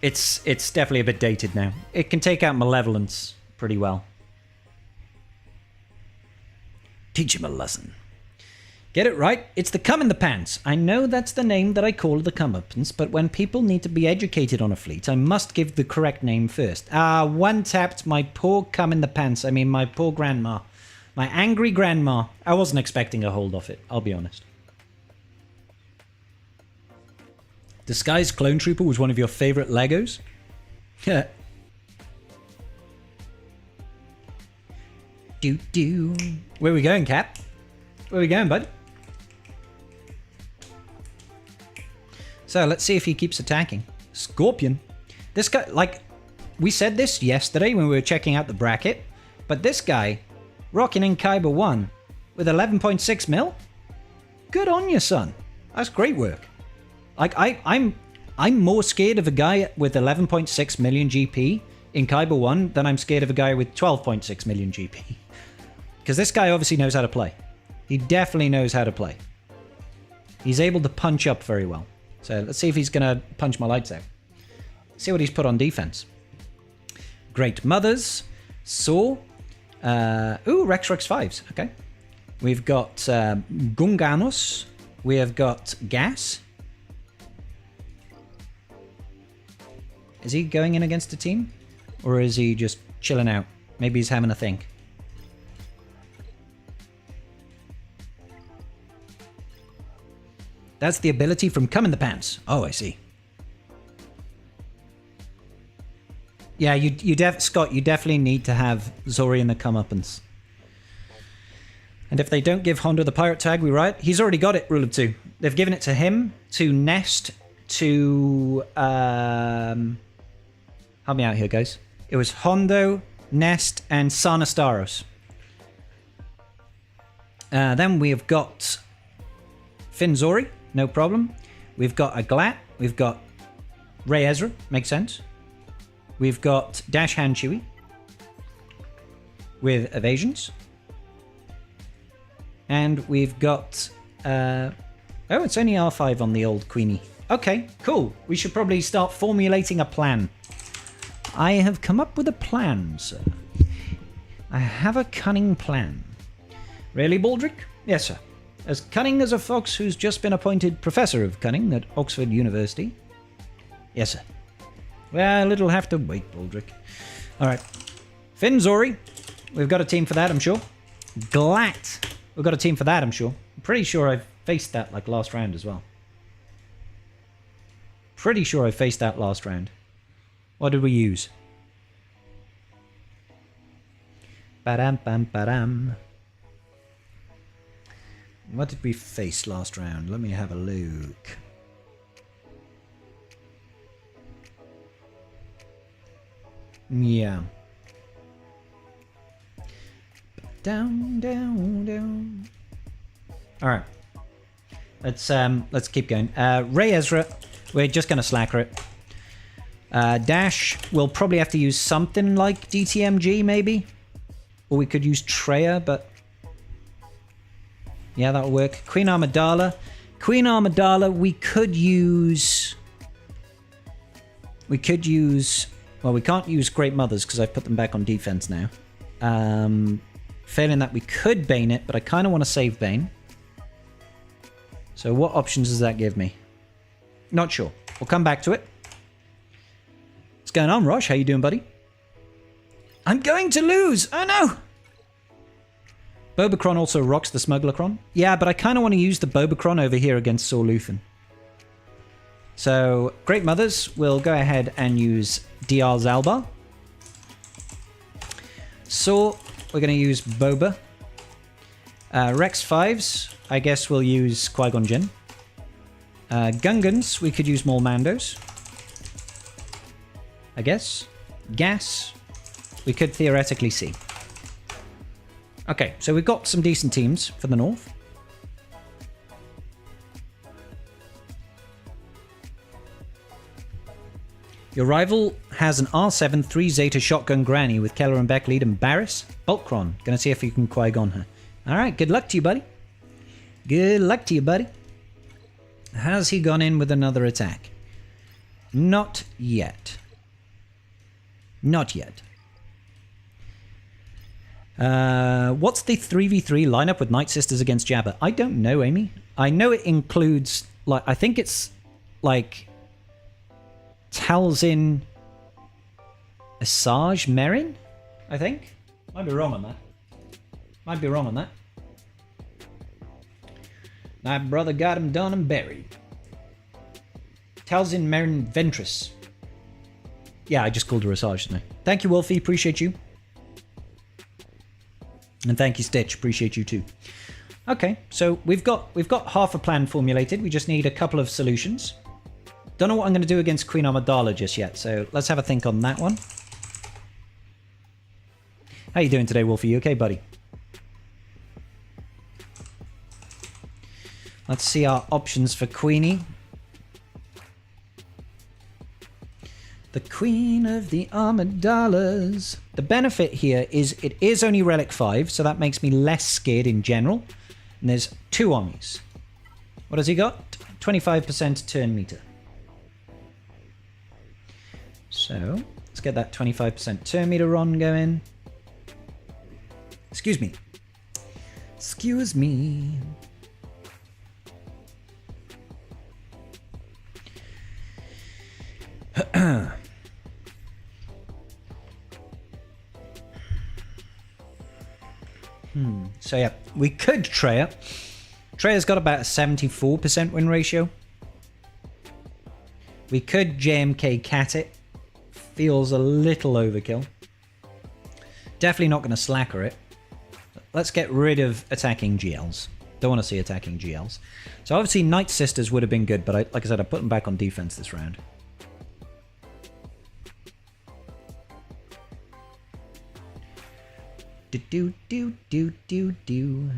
it's definitely a bit dated now. It can take out Malevolence pretty well. Teach him a lesson. Get it right. It's the cum in the pants. I know that's the name that I call the comeuppance, but when people need to be educated on a fleet, I must give the correct name first. One tapped my poor cum in the pants. I mean, my poor grandma. My angry grandma. I wasn't expecting a hold off it, I'll be honest. Disguised Clone Trooper was one of your favorite Legos? Yeah. Where are we going, Cap? Where are we going, bud? So, let's see if he keeps attacking. Scorpion. This guy, like, we said this yesterday when we were checking out the bracket, but this guy, rocking in Kyber 1 with 11.6 mil? Good on you, son. That's great work. Like, I'm more scared of a guy with 11.6 million GP in Kyber 1 than I'm scared of a guy with 12.6 million GP. Because this guy obviously knows how to play. He definitely knows how to play. He's able to punch up very well. So let's see if he's going to punch my lights out. See what he's put on defense. Great Mothers. Saw. Rex 5s. Okay. We've got Gunganos. We have got Gas. Is he going in against a team? Or is he just chilling out? Maybe he's having a think. That's the ability from Come in the Pants. Oh, I see. Yeah, Scott, you definitely need to have Zori in the comeuppance. And if they don't give Honda the pirate tag, we right. He's already got it, rule of 2. They've given it to him, to Nest, to... help me out here, guys. It was Hondo, Nest, and Sanastaros. Then we've got Finn Zori, no problem. We've got a Glat. We've got Ray Ezra, makes sense. We've got Dash Hand Chewy with evasions. And we've got... oh, it's only R5 on the old Queenie. Okay, cool. We should probably start formulating a plan. I have come up with a plan, sir. I have a cunning plan. Really, Baldric? Yes, sir. As cunning as a fox who's just been appointed Professor of Cunning at Oxford University. Yes, sir. Well, it'll have to wait, Baldric. Alright. Finn Zori. We've got a team for that, I'm sure. Glat. We've got a team for that, I'm sure. I'm pretty sure I faced that like last round as well. Pretty sure I faced that last round. What did we use? Ba-dam-bam-ba-dam. What did we face last round? Let me have a look. Yeah. Down, down, down. All right. Let's keep going. Ray Ezra, we're just gonna slacker it. Dash, we'll probably have to use something like DTMG maybe, or we could use Treya, but yeah, that'll work. Queen Amidala, we could use. Well, we can't use Great Mothers because I've put them back on defense now. Failing that, we could Bane it, but I kind of want to save Bane. So what options does that give me? Not sure. We'll come back to it. What's going on, Rosh? How you doing, buddy? I'm going to lose! Oh no! Bobacron also rocks the Smugglercron. Yeah, but I kind of want to use the Bobacron over here against Saur Luthen. So, Great Mothers, we'll go ahead and use DR Zalbar. Saur, we're going to use Boba. Rex 5s, I guess we'll use Qui-Gon Jinn. Gungans, we could use more Mandos. I guess. Gas, we could theoretically see. Okay, so we've got some decent teams for the North. Your rival has an R7 3 Zeta shotgun granny with Keller and Beck lead and Barris. Bulkron, gonna see if you can Qui-Gon her. Alright, good luck to you, buddy. Good luck to you, buddy. Has he gone in with another attack? Not yet. Not yet. What's the 3v3 lineup with Night Sisters against Jabba? I don't know, Amy. I know it includes, like, I think it's, like, Talzin, Asajj, Merrin, I think. Might be wrong on that. Might be wrong on that. My brother got him done and buried. Talzin, Merrin, Ventress. Yeah, I just called her Asajj, didn't I? Thank you, Wolfie. Appreciate you. And thank you, Stitch. Appreciate you too. Okay, so we've got half a plan formulated. We just need a couple of solutions. Don't know what I'm going to do against Queen Amidala just yet, so let's have a think on that one. How you doing today, Wolfie? You okay, buddy? Let's see our options for Queenie. The Queen of the Amidalas. The benefit here is it is only Relic 5, so that makes me less scared in general. And there's 2 armies. What has he got? 25% turn meter. So, let's get that 25% turn meter on going. Excuse me. Excuse me. So yeah, we could Treya. Treya's got about a 74% win ratio. We could JMK cat it. Feels a little overkill. Definitely not going to slacker it. Let's get rid of attacking GLs. Don't want to see attacking GLs. So obviously Night Sisters would have been good, but like I said, I put them back on defense this round. Do do do do do.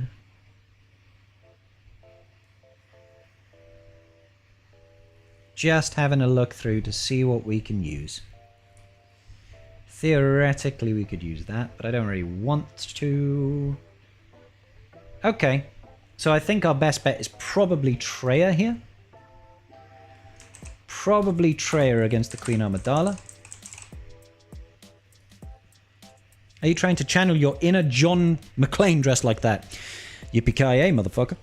Just having a look through to see what we can use. Theoretically, we could use that, but I don't really want to. Okay, so I think our best bet is probably Treya here. Probably Treya against the Queen Amidala. Are you trying to channel your inner John McClane dressed like that? Yippee-ki-yay, motherfucker.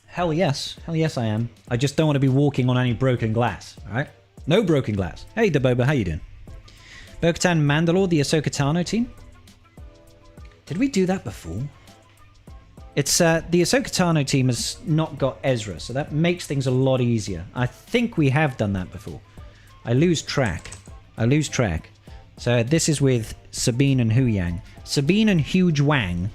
Hell yes. Hell yes, I am. I just don't want to be walking on any broken glass, alright? No broken glass. Hey, Deboba, how you doing? Bo-Katan Mandalore, the Ahsoka Tano team. Did we do that before? It's, the Ahsoka Tano team has not got Ezra, so that makes things a lot easier. I think we have done that before. I lose track. So this is with Sabine and Hu Yang. Sabine and Huge Wang.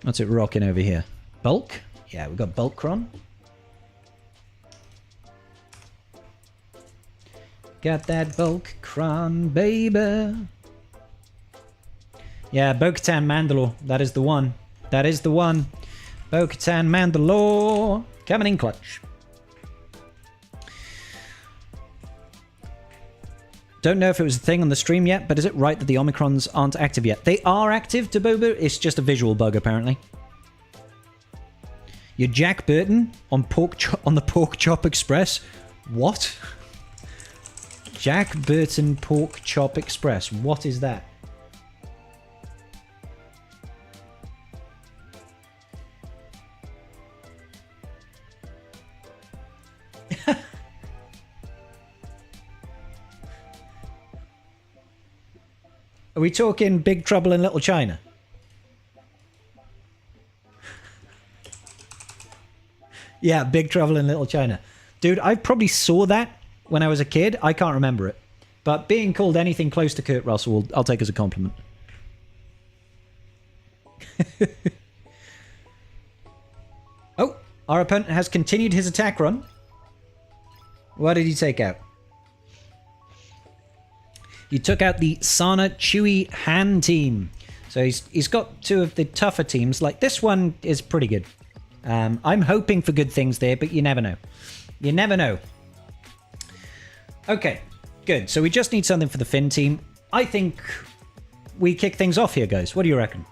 What's it rocking over here? Bulk? Yeah, we've got Bulkron. Got that Bulkron, baby. Yeah, Bo-Katan Mandalore. That is the one. That is the one. Bo-Katan Mandalore. Coming in clutch. Don't know if it was a thing on the stream yet, but is it right that the Omicrons aren't active yet? They are active, Deboba. It's just a visual bug, apparently. You're Jack Burton on the Pork Chop Express? What? Jack Burton Pork Chop Express. What is that? Are we talking Big Trouble in Little China? Yeah, Big Trouble in Little China. Dude, I probably saw that when I was a kid. I can't remember it. But being called anything close to Kurt Russell, I'll take as a compliment. Oh, our opponent has continued his attack run. What did he take out? He took out the Sana Chewy Han team. So he's got two of the tougher teams. Like, this one is pretty good. I'm hoping for good things there, but you never know. You never know. Okay, good. So we just need something for the Finn team. I think we kick things off here, guys. What do you reckon?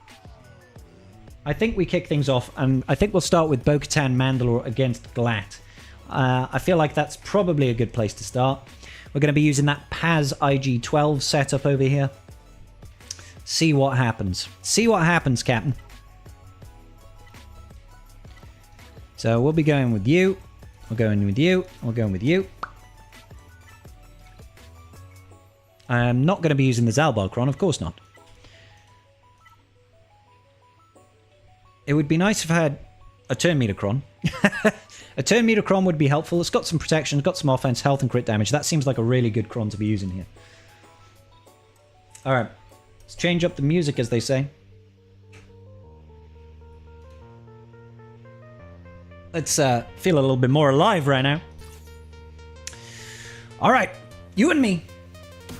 I think we kick things off, and I think we'll start with Bo-Katan Mandalore against Glat. I feel like that's probably a good place to start. We're going to be using that Paz IG-12 setup over here. See what happens. See what happens, Captain. So we'll be going with you. We're going with you. We're going with you. I'm not going to be using the Zalbarkron, of course not. It would be nice if I had a turn meter Kron. A turn meter Kron would be helpful. It's got some protection, it's got some offense, health, and crit damage. That seems like a really good Kron to be using here. Alright. Let's change up the music, as they say. Let's feel a little bit more alive right now. Alright. You and me.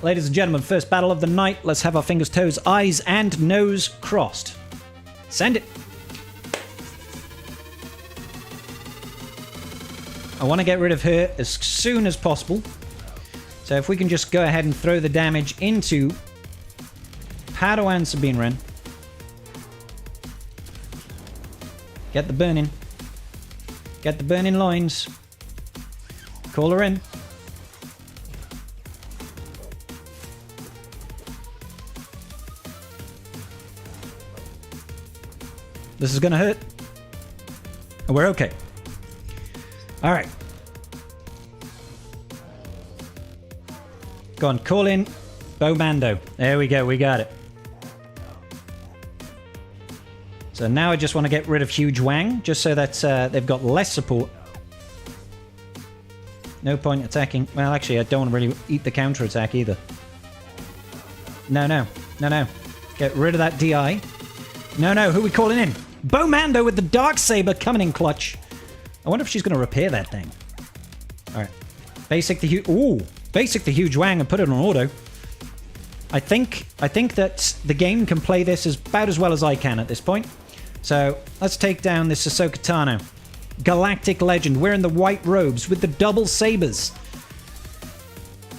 Ladies and gentlemen, first battle of the night. Let's have our fingers, toes, eyes, and nose crossed. Send it. I want to get rid of her as soon as possible. So if we can just go ahead and throw the damage into Padawan Sabine Wren. Get the burning. Get the burning loins. Call her in. This is going to hurt. And we're okay. All right. Go on, call in Bo Mando. There we go, we got it. So now I just want to get rid of Huge Wang, just so that they've got less support. No point attacking. Well, actually, I don't want to really eat the counter-attack either. No, no. No, no. Get rid of that DI. No, no. Who are we calling in? Bomando with the Darksaber coming in clutch. I wonder if she's going to repair that thing. All right. Basic the Huge Wang and put it on auto. I think that the game can play this about as well as I can at this point. So let's take down this Ahsoka Tano. Galactic legend, wearing the white robes with the double sabers.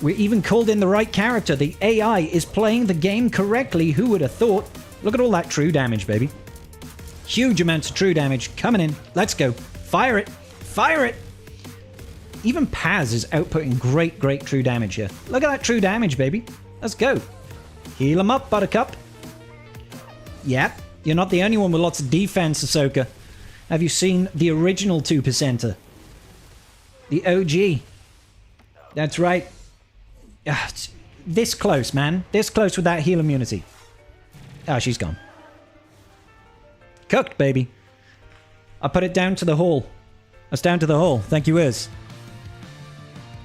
We even called in the right character. The AI is playing the game correctly. Who would have thought? Look at all that true damage, baby. Huge amounts of true damage coming in. Let's go. Fire it. Fire it. Even Paz is outputting great, great true damage here. Look at that true damage, baby. Let's go. Heal him up, Buttercup. Yep. You're not the only one with lots of defense, Ahsoka. Have you seen the original 2%er? The OG. That's right. This close, man. This close with that heal immunity. Ah, she's gone. Cooked, baby. I put it down to the hall. That's down to the hall. Thank you, Iz.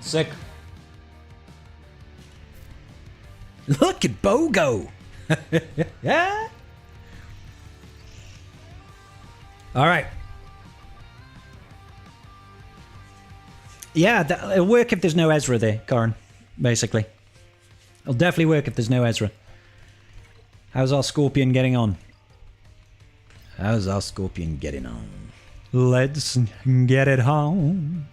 Sick. Look at Bogo. Yeah. All right. Yeah, it'll work if there's no Ezra there, Corin, basically. It'll definitely work if there's no Ezra. How's our Scorpion getting on? How's our Scorpion getting on? Let's get it home.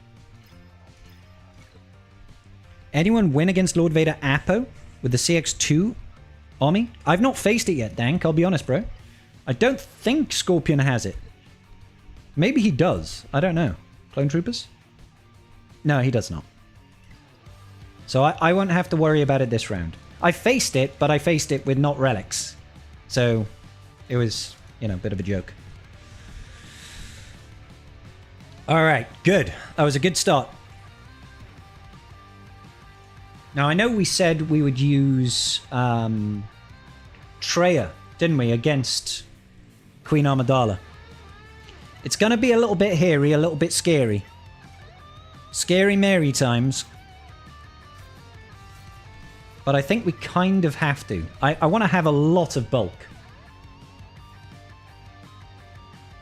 Anyone win against Lord Vader Apo with the CX2 army? I've not faced it yet, Dank, I'll be honest, bro. I don't think Scorpion has it. Maybe he does. I don't know. Clone Troopers? No, he does not. So I won't have to worry about it this round. I faced it, but I faced it with not relics. So it was, you know, a bit of a joke. Alright, good. That was a good start. Now, I know we said we would use Treya, didn't we, against Queen Amidala. It's going to be a little bit hairy, a little bit scary. Scary Mary times. But I think we kind of have to. I want to have a lot of bulk.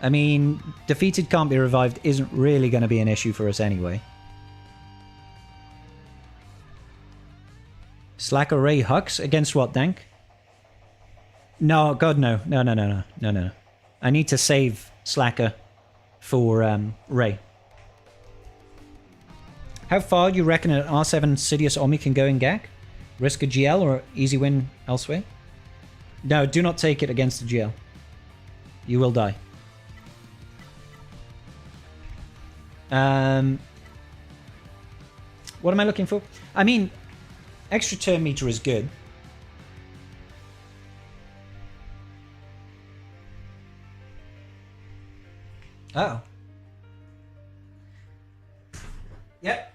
I mean, defeated can't be revived isn't really going to be an issue for us anyway. Slacker Ray Hux against what, Dank? No, God, no. No. I need to save Slacker for Ray. How far do you reckon an R7 Sidious Omi can go in GAC? Risk a GL or easy win elsewhere? No, do not take it against the GL. You will die. What am I looking for? I mean, extra turn meter is good. Oh. Yep.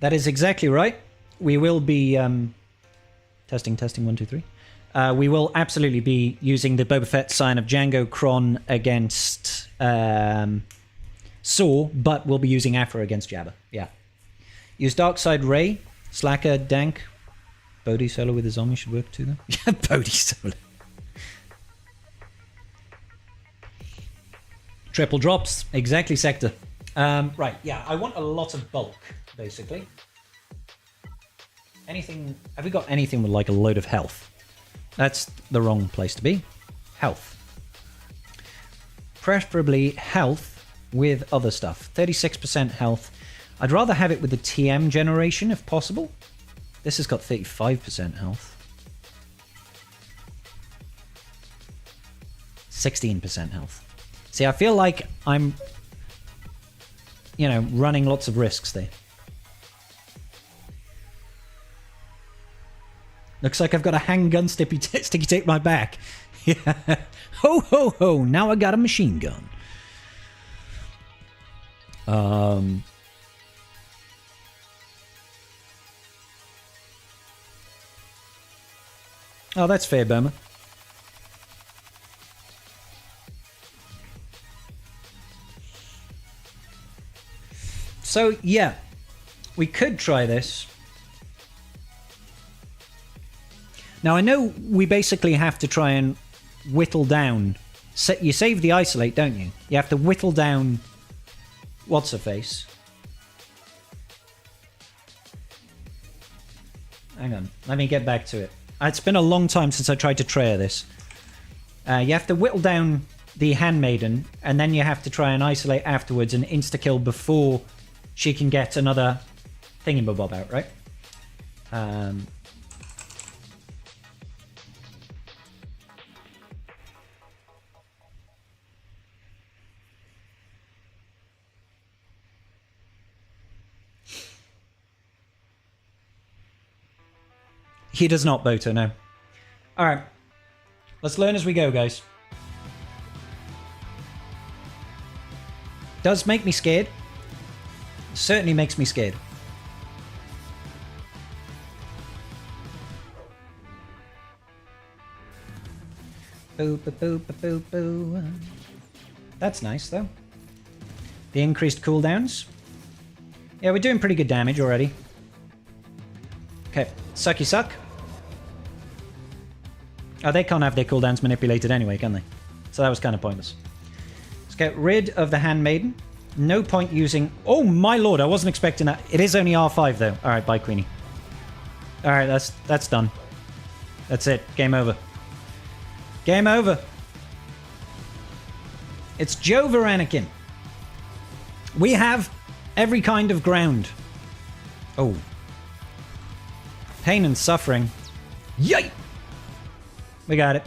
That is exactly right. We will be testing 1 2 3. We will absolutely be using the Boba Fett sign of Django Kron against Saw, but we'll be using Afra against Jabba. Yeah. Use Darkside Ray, Slacker, Dank, Bodhi Solo with a zombie should work too, though. Yeah, Bodhi Solo. Triple drops, exactly, Sector. Right, yeah, I want a lot of bulk, basically. Anything... Have we got anything with, like, a load of health? That's the wrong place to be. Health. Preferably health with other stuff. 36% health. I'd rather have it with the TM generation, if possible. This has got 35% health. 16% health. See, I feel like I'm, you know, running lots of risks there. Looks like I've got a handgun sticky tape my back. Yeah. Ho, ho, ho. Now I got a machine gun. Oh, that's fair, Burma. So, yeah. We could try this. Now, I know we basically have to try and whittle down. You save the isolate, don't you? You have to whittle down... What's-her-face? Hang on. Let me get back to it. It's been a long time since I tried to try this. You have to whittle down the handmaiden, and then you have to try and isolate afterwards and insta-kill before she can get another thingy-bob out, right? He does not, Boto, no. Alright. Let's learn as we go, guys. Does make me scared. Certainly makes me scared. Boo, boo, boo, boo, boo, boo. That's nice, though. The increased cooldowns. Yeah, we're doing pretty good damage already. Okay, sucky suck. Oh, they can't have their cooldowns manipulated anyway, can they? So that was kind of pointless. Let's get rid of the handmaiden. No point using... Oh my lord, I wasn't expecting that. It is only R5 though. Alright, bye Queenie. Alright, that's done. That's it. Game over. Game over. It's Jova Anakin. We have every kind of ground. Oh. Pain and suffering. Yay! We got it.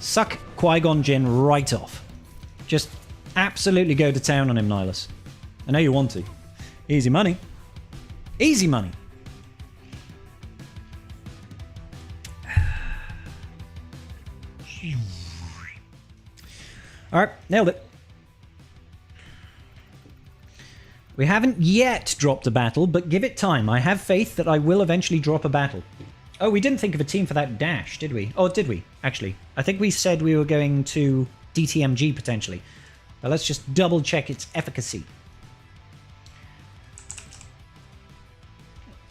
Suck Qui-Gon Jinn right off. Just absolutely go to town on him, Nihilus. I know you want to. Easy money. Easy money. Alright, nailed it. We haven't yet dropped a battle, but give it time. I have faith that I will eventually drop a battle. Oh, we didn't think of a team for that dash, did we? Oh, did we? Actually, I think we said we were going to DTMG potentially. But let's just double check its efficacy.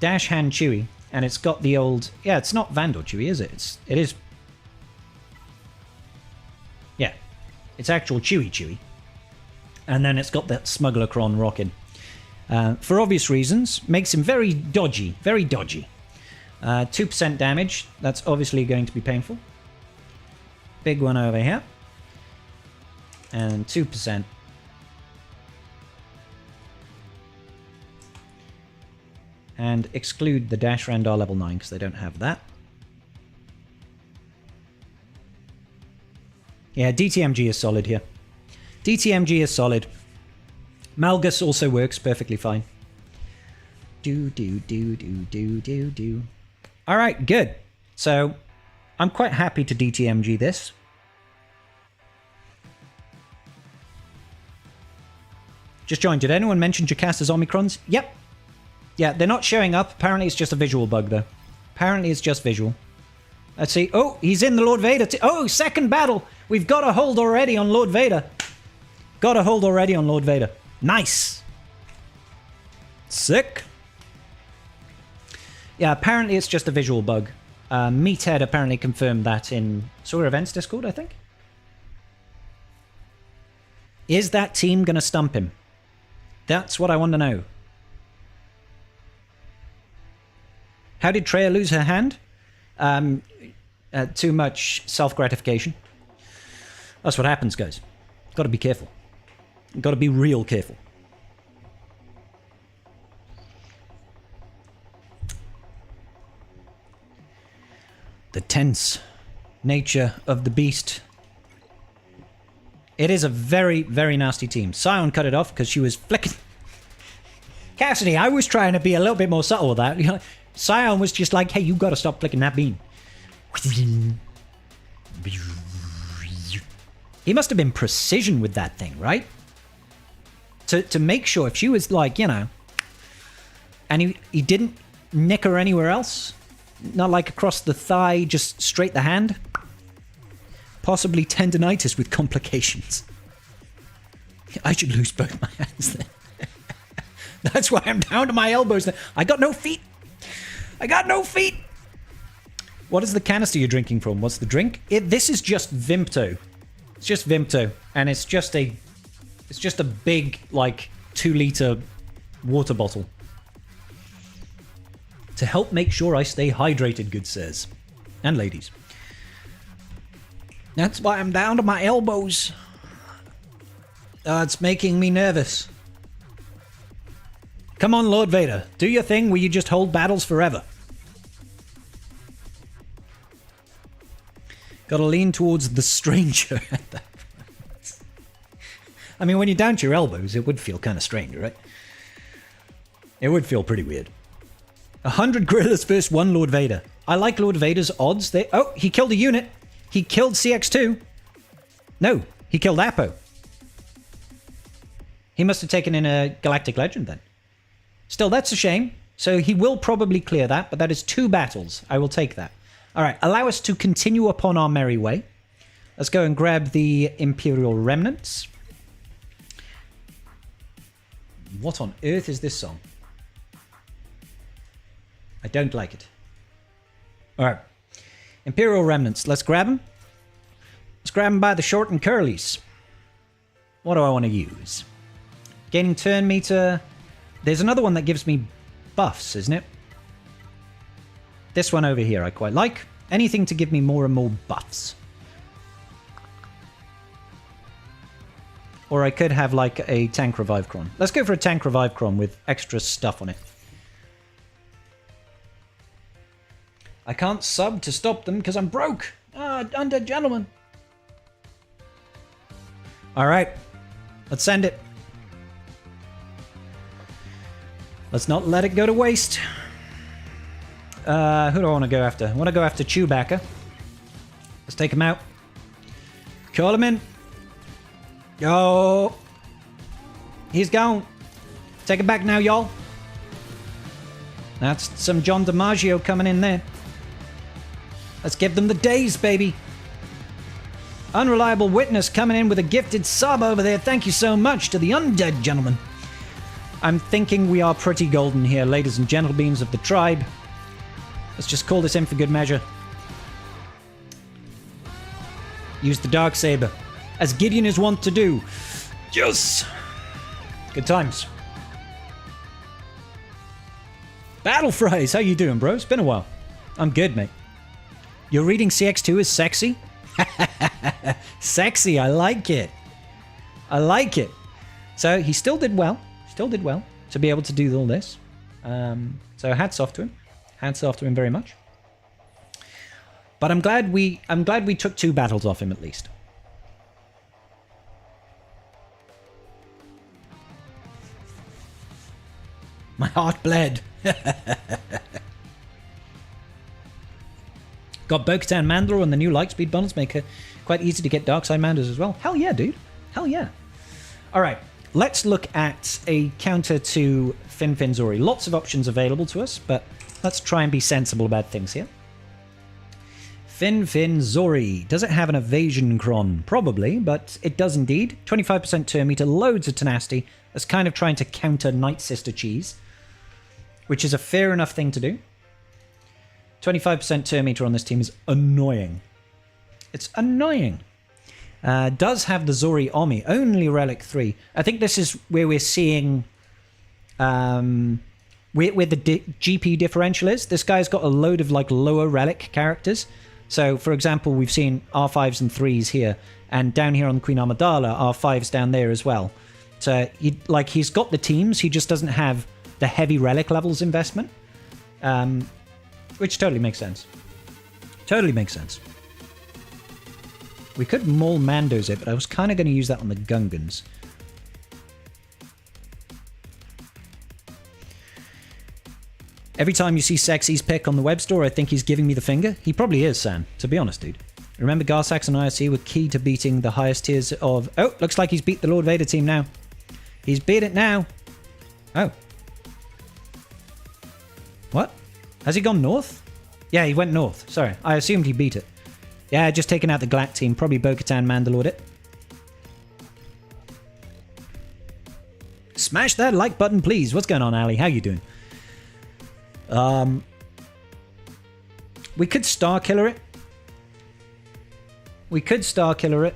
Dash Hand Chewy, and it's got the old... Yeah, it's not Vandal Chewy, is it? It is... Yeah, it's actual Chewy. And then it's got that Smuggler Cron rocking. For obvious reasons, makes him very dodgy, very dodgy. 2% damage, that's obviously going to be painful. Big one over here. And 2%. And exclude the Dash Randar level 9 because they don't have that. Yeah, DTMG is solid here. DTMG is solid. Malgus also works perfectly fine. Do. Alright, good. So, I'm quite happy to DTMG this. Just joined. Did anyone mention Jacasta's Omicrons? Yep. Yeah, they're not showing up. Apparently it's just a visual bug, though. Apparently it's just visual. Let's see. Oh, he's in the Lord Vader. Oh, second battle. We've got a hold already on Lord Vader. Got a hold already on Lord Vader. Nice. Sick. Yeah, apparently it's just a visual bug. Meathead apparently confirmed that in Saw Events Discord, I think. Is that team going to stump him? That's what I want to know. How did Treya lose her hand? Too much self-gratification. That's what happens, guys. Got to be careful. Got to be real careful. The tense nature of the beast. It is a very, very nasty team. Sion cut it off because she was flicking. Cassidy, I was trying to be a little bit more subtle with that. You know, Sion was just like, hey, you got to stop flicking that beam. He must have been precision with that thing, right? To make sure if she was like, you know, and he didn't nick her anywhere else, Not like across the thigh, just straight the hand. Possibly tendinitis with complications. I should lose both my hands then. That's why I'm down to my elbows then. I got no feet. I got no feet. What is the canister you're drinking from? What's the drink? This is just Vimto. It's just Vimto. And it's just a big, like, 2-liter water bottle. To help make sure I stay hydrated, good sirs. And ladies. That's why I'm down to my elbows. It's making me nervous. Come on, Lord Vader. Do your thing where you just hold battles forever. Gotta lean towards the stranger at that point. I mean, when you're down to your elbows, it would feel kind of strange, right? It would feel pretty weird. 100 gorillas versus 1 Lord Vader. I like Lord Vader's odds. Oh, he killed a unit. He killed CX2. No, he killed Apo. He must have taken in a Galactic Legend then. Still, that's a shame. So he will probably clear that, but that is 2 battles. I will take that. All right, allow us to continue upon our merry way. Let's go and grab the Imperial Remnants. What on earth is this song? I don't like it. All right. Imperial Remnants. Let's grab them. Let's grab them by the short and curlies. What do I want to use? Gaining turn meter. There's another one that gives me buffs, isn't it? This one over here I quite like. Anything to give me more and more buffs. Or I could have like a tank revive cron. Let's go for a tank revive cron with extra stuff on it. I can't sub to stop them because I'm broke. Undead gentleman. Alright. Let's send it. Let's not let it go to waste. Who do I want to go after? I want to go after Chewbacca. Let's take him out. Call him in. Yo. He's gone. Take it back now, y'all. That's some John DiMaggio coming in there. Let's give them the days, baby. Unreliable Witness coming in with a gifted sub over there. Thank you so much to the undead gentleman. I'm thinking we are pretty golden here, ladies and gentlebeans of the tribe. Let's just call this in for good measure. Use the Darksaber, as Gideon is wont to do. Yes! Good times. Battle Fries, how you doing, bro? It's been a while. I'm good, mate. You're reading CX2 as sexy? Sexy, I like it. I like it. So he still did well. Still did well to be able to do all this. So hats off to him. Hats off to him very much. But I'm glad we took 2 battles off him at least. My heart bled. Got Bo-Katan Mandalore and the new Lightspeed bundles make it quite easy to get Darkside Manders as well. Hell yeah, dude. Hell yeah. All right, let's look at a counter to Fin Zori. Lots of options available to us, but let's try and be sensible about things here. Fin Zori. Does it have an evasion cron? Probably, but it does indeed. 25% turn meter, loads of tenacity. That's kind of trying to counter Night Sister Cheese, which is a fair enough thing to do. 25% turn meter on this team is annoying. It's annoying. Does have the Zori Omi, only Relic 3. I think this is where we're seeing where the GP differential is. This guy's got a load of like lower Relic characters. So, for example, we've seen R5s and 3s here, and down here on Queen Amidala, R5s down there as well. So, he's got the teams, he just doesn't have the heavy Relic levels investment. Which totally makes sense. Totally makes sense. We could maul Mandos it, but I was kind of going to use that on the Gungans. Every time you see Sexy's pick on the web store, I think he's giving me the finger. He probably is, San, to be honest, dude. Remember Garsax and IRC were key to beating the highest tiers of... Oh, looks like he's beat the Lord Vader team now. He's beat it now. Oh. What? Has he gone north? Yeah, he went north. Sorry, I assumed he beat it. Yeah, just taking out the GAC team. Probably Bo-Katan Mandalore it. Smash that like button, please. What's going on, Ali? How you doing? We could Star Killer it. We could Star Killer it.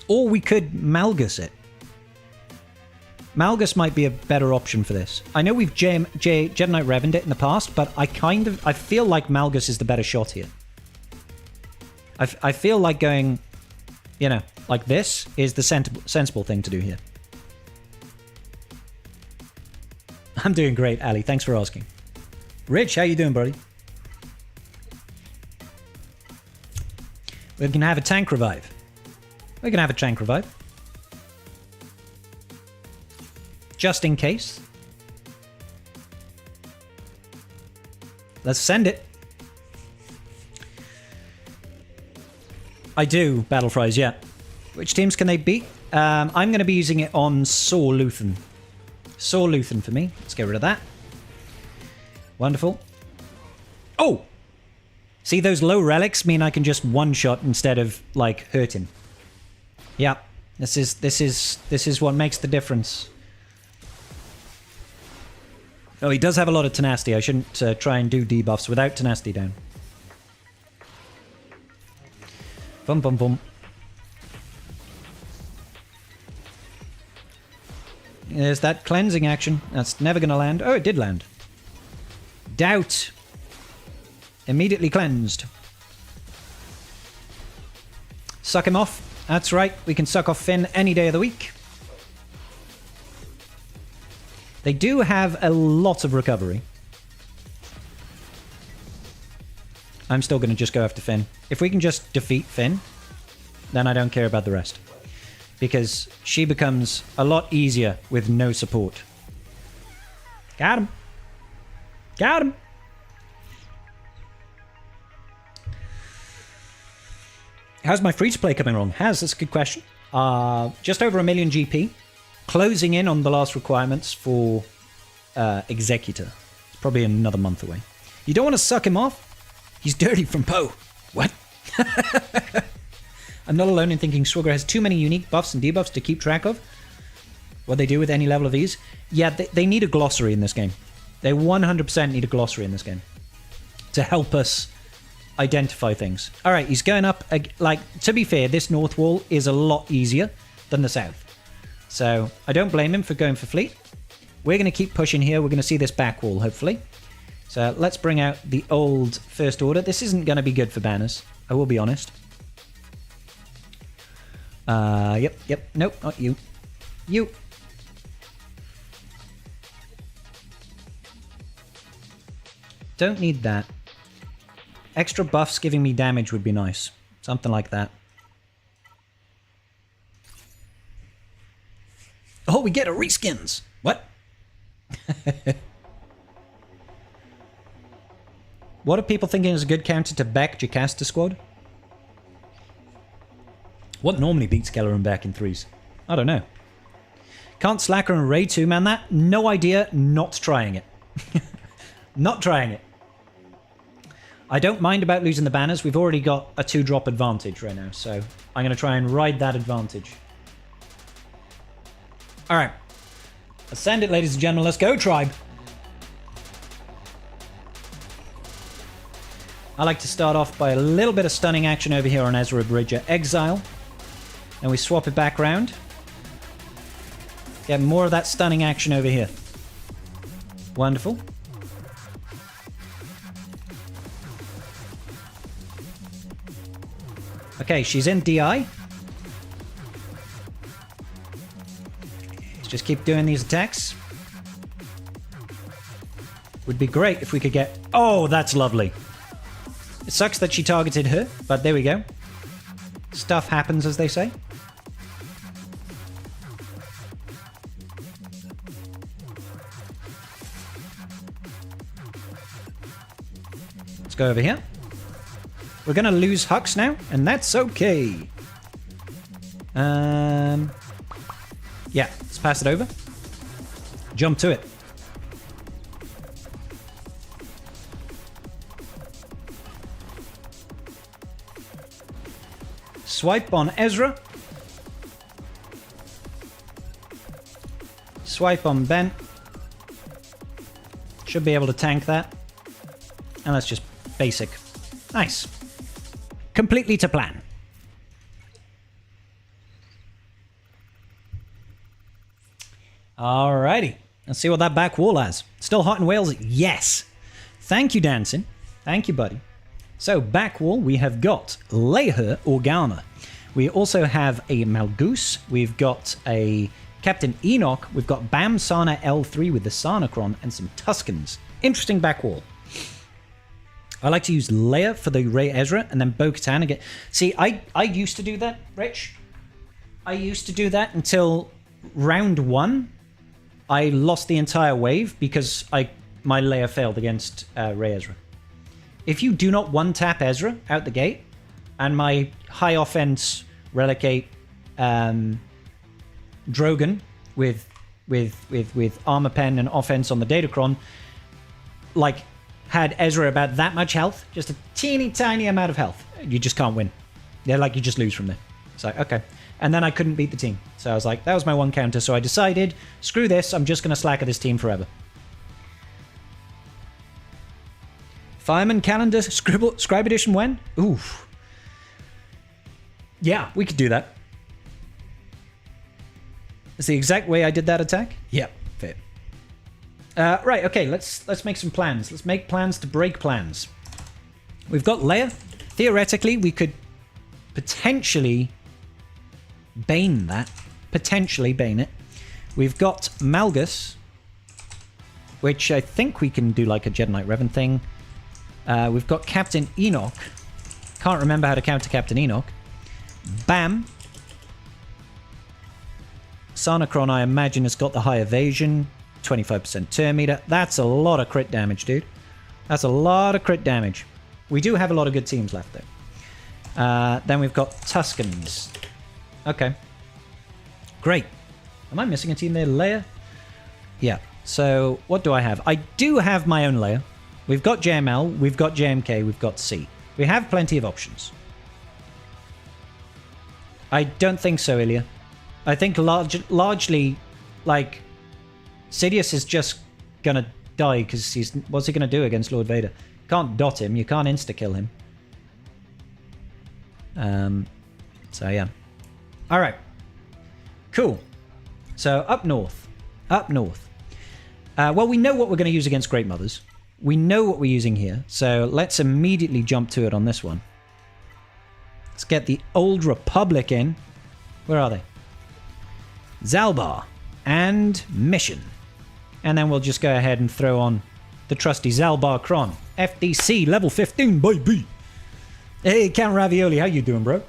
Or we could Malgus it. Malgus might be a better option for this. I know we've Jedi Knight Revened it in the past, but I feel like Malgus is the better shot here. I feel like going, you know, like this is the sensible thing to do here. I'm doing great, Ali. Thanks for asking. Rich, how you doing, buddy? We can have a tank revive. We can have a tank revive. Just in case. Let's send it. I do, Battle Fries, yeah. Which teams can they beat? I'm going to be using it on Saw Luthen. Saw Luthen for me. Let's get rid of that. Wonderful. Oh! See, those low relics mean I can just one-shot instead of, like, hurting. Yeah. This is what makes the difference. Oh, he does have a lot of tenacity. I shouldn't try and do debuffs without tenacity down. Bum bum bum. There's that cleansing action. That's never going to land. Oh, it did land. Doubt. Immediately cleansed. Suck him off. That's right. We can suck off Finn any day of the week. They do have a lot of recovery. I'm still going to just go after Finn. If we can just defeat Finn, then I don't care about the rest. Because she becomes a lot easier with no support. Got him. Got him. How's my free-to-play coming along? That's a good question. Just over 1 million GP. Closing in on the last requirements for Executor. It's probably another month away. You don't want to suck him off? He's dirty from Poe. What? I'm not alone in thinking Swigger has too many unique buffs and debuffs to keep track of. What they do with any level of ease. Yeah, they need a glossary in this game. They 100% need a glossary in this game. To help us identify things. Alright, he's going up. Like, to be fair, this north wall is a lot easier than the south. So, I don't blame him for going for fleet. We're going to keep pushing here. We're going to see this back wall, hopefully. So, let's bring out the old First Order. This isn't going to be good for banners. I will be honest. Yep. Nope, not you. You. Don't need that. Extra buffs giving me damage would be nice. Something like that. Oh, we get a reskins. What? What are people thinking is a good counter to Beck Jocasta squad? What normally beats Keller and Beck in threes? I don't know. Can't Slacker and Ray 2 man that? No idea. Not trying it. Not trying it. I don't mind about losing the banners. We've already got a 2-drop advantage right now, so I'm going to try and ride that advantage. Alright. Ascend it, ladies and gentlemen. Let's go, tribe. I like to start off by a little bit of stunning action over here on Ezra Bridger Exile. Then we swap it back round. Get more of that stunning action over here. Wonderful. Okay, she's in DI. Let's just keep doing these attacks. Would be great if we could get... Oh, that's lovely. It sucks that she targeted her, but there we go. Stuff happens, as they say. Let's go over here. We're going to lose Hux now, and that's okay. Yeah, let's pass it over. Jump to it. Swipe on Ezra. Swipe on Ben. Should be able to tank that. And that's just basic. Nice. Completely to plan. Alrighty. Let's see what that back wall has. Still hot in Wales? Yes. Thank you, Dancing. Thank you, buddy. So, back wall, we have got Leher Organa. We also have a Malgus. We've got a Captain Enoch. We've got Bam Sana L3 with the Sarnacron and some Tuscans. Interesting back wall. I like to use Leia for the Ray Ezra and then Bo-Katan again. See, I used to do that, Rich. I used to do that until round 1. I lost the entire wave because my Leia failed against Ray Ezra. If you do not one-tap Ezra out the gate, and my high offense relicate Drogon with armor pen and offense on the Datacron, like had Ezra about that much health, just a teeny tiny amount of health, you just can't win. Yeah, like you just lose from there. It's like, okay. And then I couldn't beat the team. So I was like, that was my one counter. So I decided, screw this, I'm just going to slack at this team forever. Fireman calendar, scribe edition when? Oof. Yeah, we could do that. It's the exact way I did that attack? Yep, fair. Right, okay, let's make some plans. Let's make plans to break plans. We've got Leia. Theoretically, we could potentially Bane that. Potentially Bane it. We've got Malgus, which I think we can do like a Jedi Knight Revan thing. We've got Captain Enoch. Can't remember how to counter Captain Enoch. Bam. Sarnacron, I imagine, has got the high evasion. 25% turn meter. That's a lot of crit damage, dude. That's a lot of crit damage. We do have a lot of good teams left, though. Then we've got Tuscans. Okay. Great. Am I missing a team there? Leia? Yeah. So, what do I have? I do have my own Leia. We've got JML, we've got JMK, we've got C. We have plenty of options. I don't think so, Ilya. I think largely, like, Sidious is just gonna die because what's he gonna do against Lord Vader? Can't dot him, you can't insta-kill him. So yeah. Alright. Cool. So, up north. Up north. Well, we know what we're going to use against Great Mothers. We know what we're using here, so let's immediately jump to it on this one. Let's get the Old Republic in. Where are they? Zalbar and Mission. And then we'll just go ahead and throw on the trusty Zalbar Kron. FDC level 15, baby! Hey, Count Ravioli, how you doing, bro?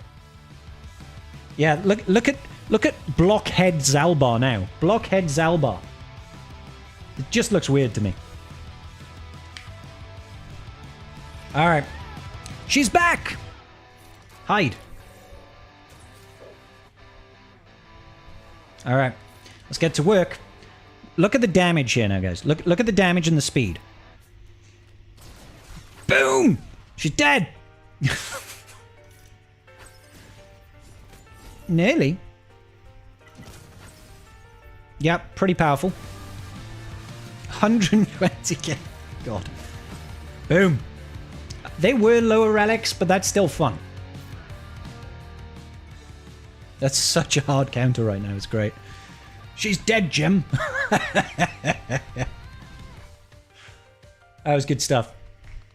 Yeah, look at Blockhead Zalbar now. Blockhead Zalbar. It just looks weird to me. Alright. She's back! Hide. Alright. Let's get to work. Look at the damage here now, guys. Look at the damage and the speed. Boom! She's dead! Nearly. Yep, pretty powerful. 120k. God. Boom. They were lower relics, but that's still fun. That's such a hard counter right now. It's great. She's dead, Jim. That was good stuff.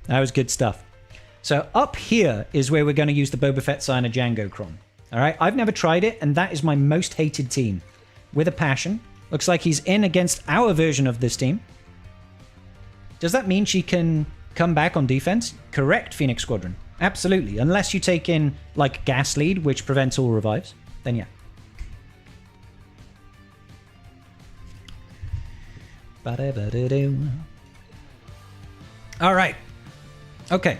That was good stuff. So up here is where we're going to use the Boba Fett sign of Django Kron. All right, I've never tried it, and that is my most hated team. With a passion. Looks like he's in against our version of this team. Does that mean she can come back on defense? Correct, Phoenix Squadron. Absolutely. Unless you take in, like, Gas Lead, which prevents all revives. Then yeah. Alright. Okay.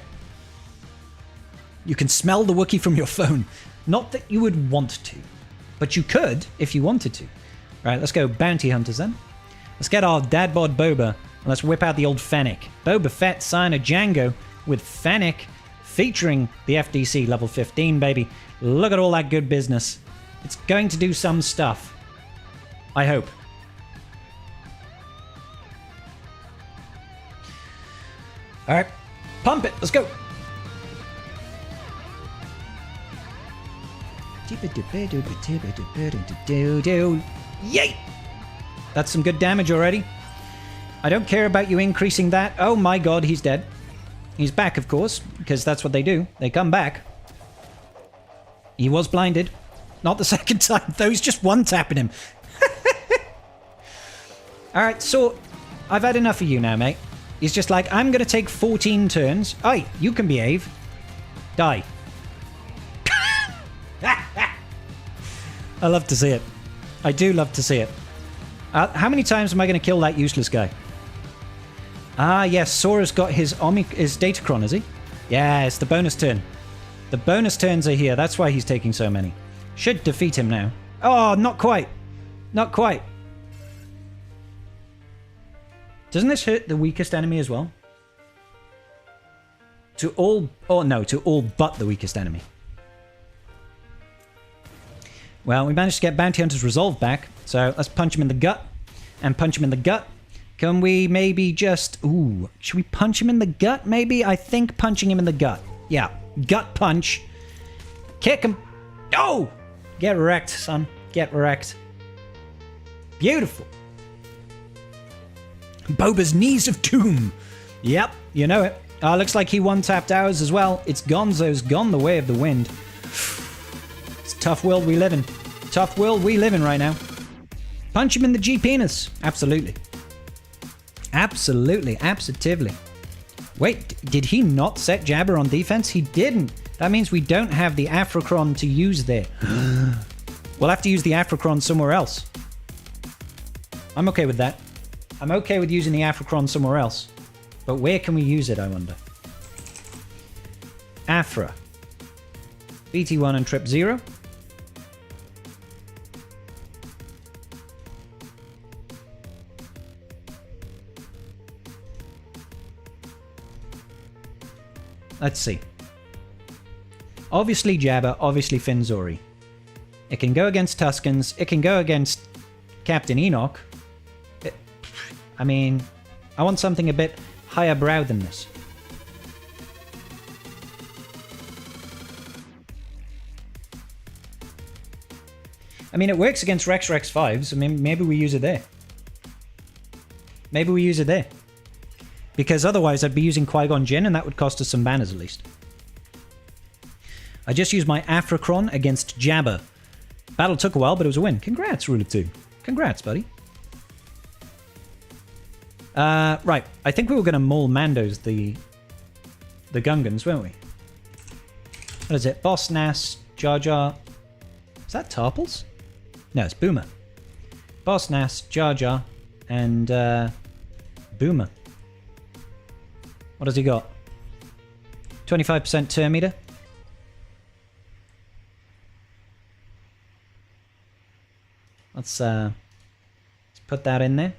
You can smell the Wookiee from your phone. Not that you would want to. But you could, if you wanted to. Right, let's go Bounty Hunters then. Let's get our Dad Bod Boba. And let's whip out the old Fennec. Boba Fett sign of Django with Fennec featuring the FDC level 15, baby. Look at all that good business. It's going to do some stuff. I hope. All right. Pump it. Let's go. Yay! That's some good damage already. I don't care about you increasing that. Oh my god, he's dead. He's back, of course, because that's what they do. They come back. He was blinded. Not the second time, though. He's just one-tapping him. Alright, so I've had enough of you now, mate. He's just like, I'm going to take 14 turns. Oi, you can behave. Die. I love to see it. I do love to see it. How many times am I going to kill that useless guy? Ah, yes, Sora's got his Datacron, is he? Yeah, it's the bonus turn. The bonus turns are here. That's why he's taking so many. Should defeat him now. Oh, not quite. Not quite. Doesn't this hurt the weakest enemy as well? To all... Oh, no, to all but the weakest enemy. Well, we managed to get Bounty Hunter's Resolve back. So let's punch him in the gut. And punch him in the gut. Can we maybe just... Ooh, should we punch him in the gut, maybe? I think punching him in the gut. Yeah, gut punch. Kick him. Oh! Get wrecked, son. Get wrecked. Beautiful. Boba's Knees of Doom. Yep, you know it. Oh, looks like he one-tapped ours as well. It's Gonzo's gone the way of the wind. It's a tough world we live in. Tough world we live in right now. Punch him in the G-penis. Absolutely. Absolutely. Absolutely. Wait, did he not set Jabber on defense? He didn't. That means we don't have the Afrocron to use there. We'll have to use the Afrocron somewhere else. I'm okay with that. I'm okay with using the Afrocron somewhere else. But where can we use it, I wonder? Afra. BT1 and Trip 0. Let's see. Obviously Jabba, obviously Finzori. It can go against Tuskens. It can go against Captain Enoch. I mean, I want something a bit higher brow than this. I mean, it works against Rex 5s. I mean, maybe we use it there. Maybe we use it there. Because otherwise I'd be using Qui-Gon Jinn and that would cost us some banners at least. I just used my Afrocron against Jabba. Battle took a while, but it was a win. Congrats, Ruler 2. Congrats, buddy. Right. I think we were going to maul Mandos, the Gungans, weren't we? What is it? Boss Nass, Jar Jar. Is that Tarples? No, it's Boomer. Boss Nass, Jar Jar, and Boomer. What has he got? 25% turn meter. Let's put that in there.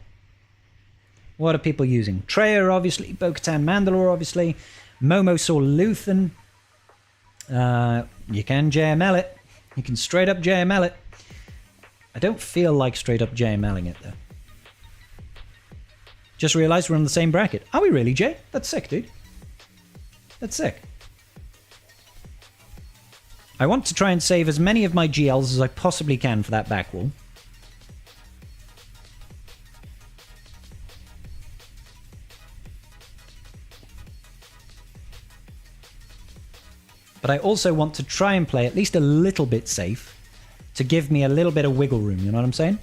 What are people using? Traya, obviously. Bo-Katan Mandalore, obviously. Momosaur Luthen. You can JML it. You can straight up JML it. I don't feel like straight up JMLing it, though. Just realized we're on the same bracket. Are we really, Jay? That's sick, dude. That's sick. I want to try and save as many of my GLs as I possibly can for that back wall. But I also want to try and play at least a little bit safe to give me a little bit of wiggle room, you know what I'm saying?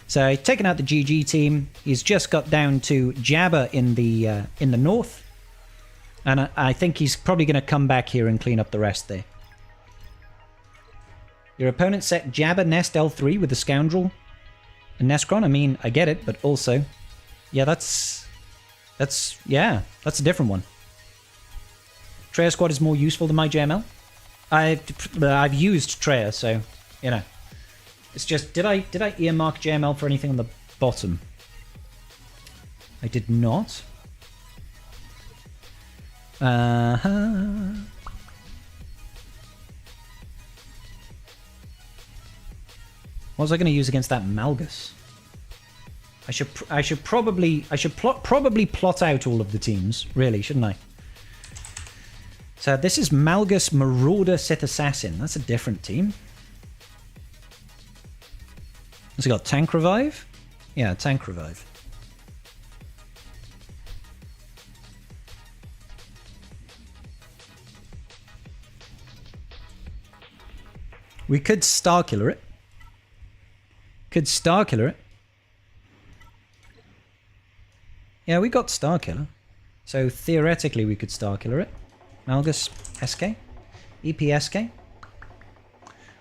So I've taken out the GG team. He's just got down to Jabba in the north. And I think he's probably going to come back here and clean up the rest there. Your opponent set Jabba Nest L3 with the Scoundrel and Nescron. I mean, I get it, but also... Yeah, that's a different one. Treya Squad is more useful than my JML. I've used Treya, so, you know. It's just, did I earmark JML for anything on the bottom? I did not. What was I going to use against that Malgus? I should probably plot out all of the teams, really, shouldn't I? So this is Malgus Marauder Sith Assassin. That's a different team. Has it got Tank Revive? Yeah, Tank Revive. We could Starkiller it. Could Starkiller it. Yeah, we got Starkiller. So theoretically we could Starkiller it. Malgus SK? EPSK?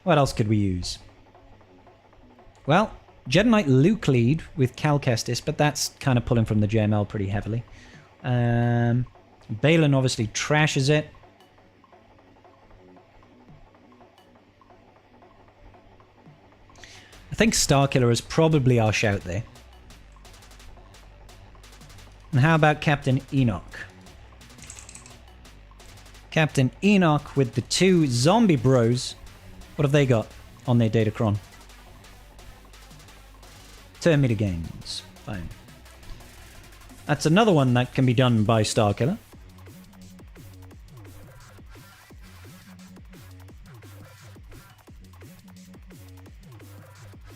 What else could we use? Well, Jedi Knight Luke lead with Cal Kestis, but that's kind of pulling from the JML pretty heavily. Balen obviously trashes it. I think Starkiller is probably our shout there. And how about Captain Enoch? Captain Enoch with the 2 zombie bros. What have they got on their Datacron? Turn meter gains. Fine. That's another one that can be done by Starkiller.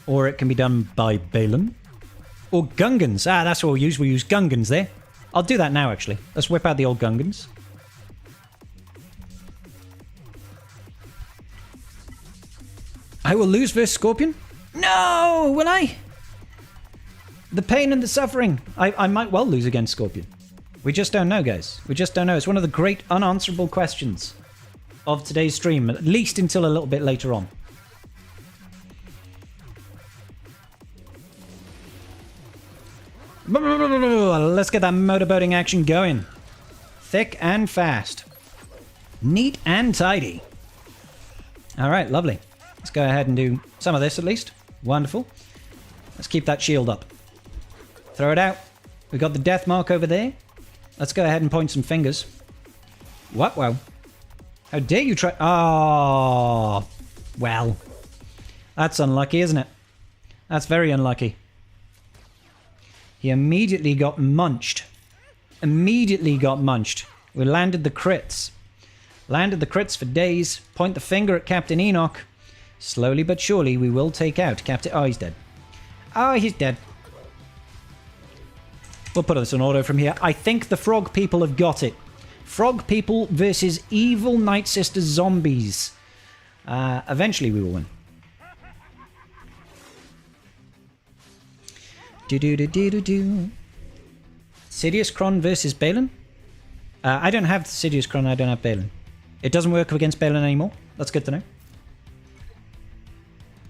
Or it can be done by Balen. Or Gungans. Ah, that's what we'll use. We'll use Gungans there. I'll do that now, actually. Let's whip out the old Gungans. I will lose versus Scorpion? No! Will I? The pain and the suffering. I might well lose against Scorpion. We just don't know, guys. We just don't know. It's one of the great unanswerable questions of today's stream, at least until a little bit later on. Let's get that motorboating action going. Thick and fast. Neat and tidy. Alright, lovely. Let's go ahead and do some of this at least. Wonderful. Let's keep that shield up. Throw it out. We got the death mark over there. Let's go ahead and point some fingers. What? Wow. How dare you try... Oh. Well. That's unlucky, isn't it? That's very unlucky. He immediately got munched. Immediately got munched. We landed the crits. Landed the crits for days. Point the finger at Captain Enoch. Slowly but surely we will take out Captain... Oh, he's dead. Oh, he's dead. We'll put this on auto from here. I think the frog people have got it. Frog people versus evil Night Sister zombies. Eventually we will win. Do-do-do-do-do-do. Sidious Kron versus Balen? I don't have Sidious Kron, I don't have Balen. It doesn't work against Balen anymore. That's good to know.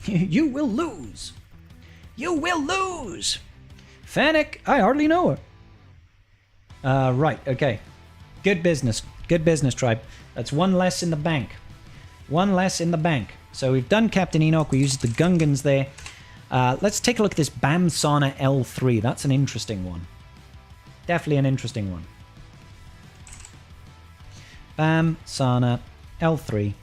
You will lose. You will lose. Fennec, I hardly know her. Right, okay. Good business. Good business, tribe. That's one less in the bank. One less in the bank. So we've done Captain Enoch. We used the Gungans there. Let's take a look at this Bam Sana L3. That's an interesting one. Definitely an interesting one. Bam Sana L3.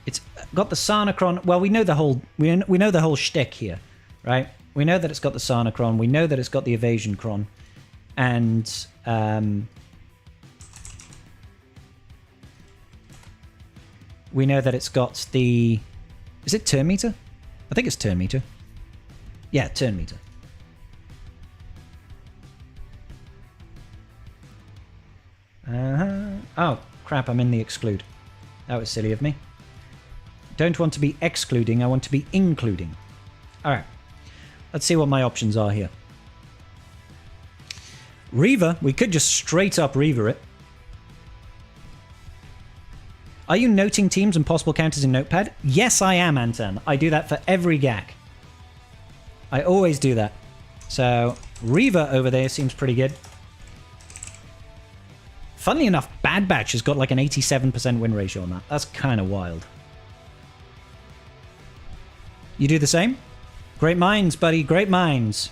It's got the Sanacron. Well, we know the whole we know the whole shtick here, right? We know that it's got the Sanacron. We know that it's got the Evasion Cron, and we know that it's got the. Is it turn meter? I think it's turn meter. Yeah, turn meter. Oh, crap, I'm in the exclude. That was silly of me. Don't want to be excluding, I want to be including. Alright. Let's see what my options are here. Reaver, we could just straight up Reaver it. Are you noting teams and possible counters in Notepad? Yes, I am, Anton. I do that for every GAC. I always do that. So, Reaver over there seems pretty good. Funnily enough, Bad Batch has got like an 87% win ratio on that. That's kind of wild. You do the same? Great minds, buddy. Great minds.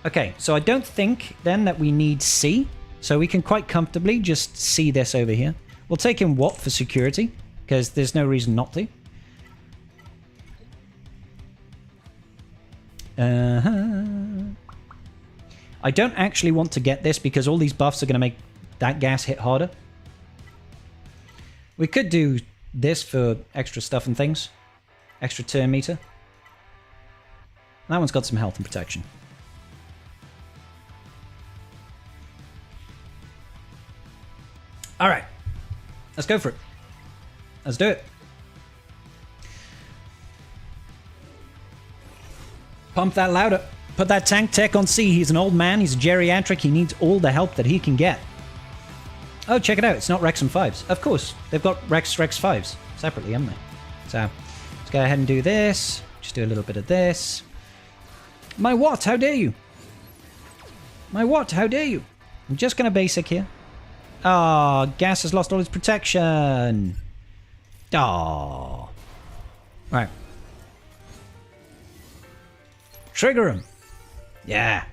Okay, so I don't think then that we need C. So we can quite comfortably just see this over here. We'll take in Watt for security, because there's no reason not to. I don't actually want to get this because all these buffs are going to make that gas hit harder. We could do this for extra stuff and things. Extra turn meter. That one's got some health and protection. Alright. Let's go for it. Let's do it. Pump that louder. Put that tank tech on C. He's an old man. He's a geriatric. He needs all the help that he can get. Oh, check it out. It's not Rex and 5s. Of course. They've got Rex 5s separately, haven't they? So, let's go ahead and do this. Just do a little bit of this. My what? How dare you? My what? How dare you? I'm just going to basic here. Ah, Gas has lost all his protection. Ah. Right. Trigger him. Yeah.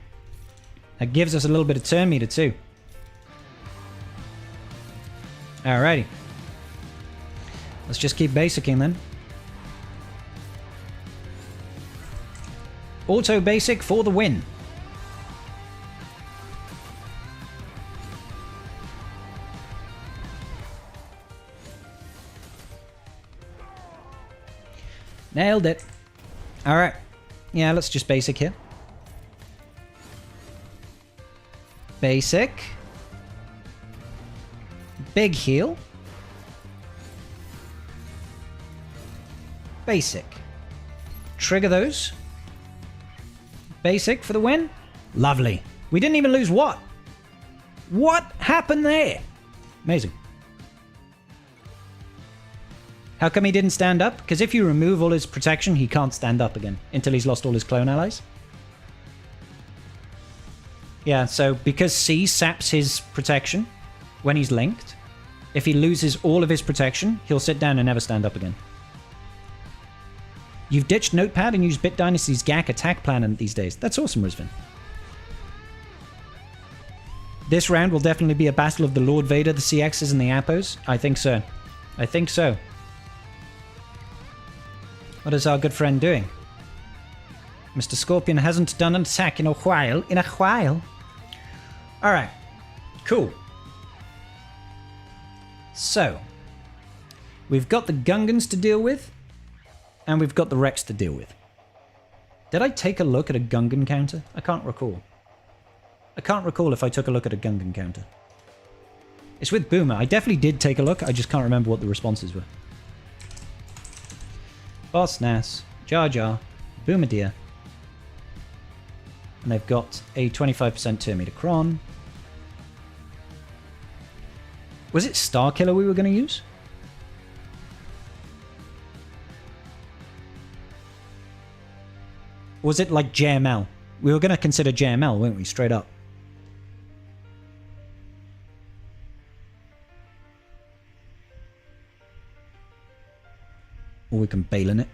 That gives us a little bit of turn meter too. Alrighty. Let's just keep basicing then. Auto basic for the win. Nailed it. Alright. Yeah, let's just basic here. Basic. Big heal. Basic. Trigger those. Basic for the win. Lovely. We didn't even lose what? What happened there? Amazing. How come he didn't stand up? Because if you remove all his protection, he can't stand up again until he's lost all his clone allies. Yeah, so because C saps his protection when he's linked, if he loses all of his protection, he'll sit down and never stand up again. You've ditched Notepad and used Bit Dynasty's GAC attack plan these days. That's awesome, Rizvin. This round will definitely be a battle of the Lord Vader, the CXs, and the Appos. I think so. I think so. What is our good friend doing? Mr. Scorpion hasn't done an attack in a while. In a while. Alright. Cool. So. We've got the Gungans to deal with. And we've got the Rex to deal with. Did I take a look at a Gungan counter? I can't recall. I can't recall if I took a look at a Gungan counter. It's with Boomer. I definitely did take a look. I just can't remember what the responses were. Boss Nass, Jar Jar, Boomadeer. And they've got a 25% turn meter Kron. Was it Starkiller we were going to use? Or was it like JML? We were going to consider JML, weren't we? Straight up. Or we can bail in it.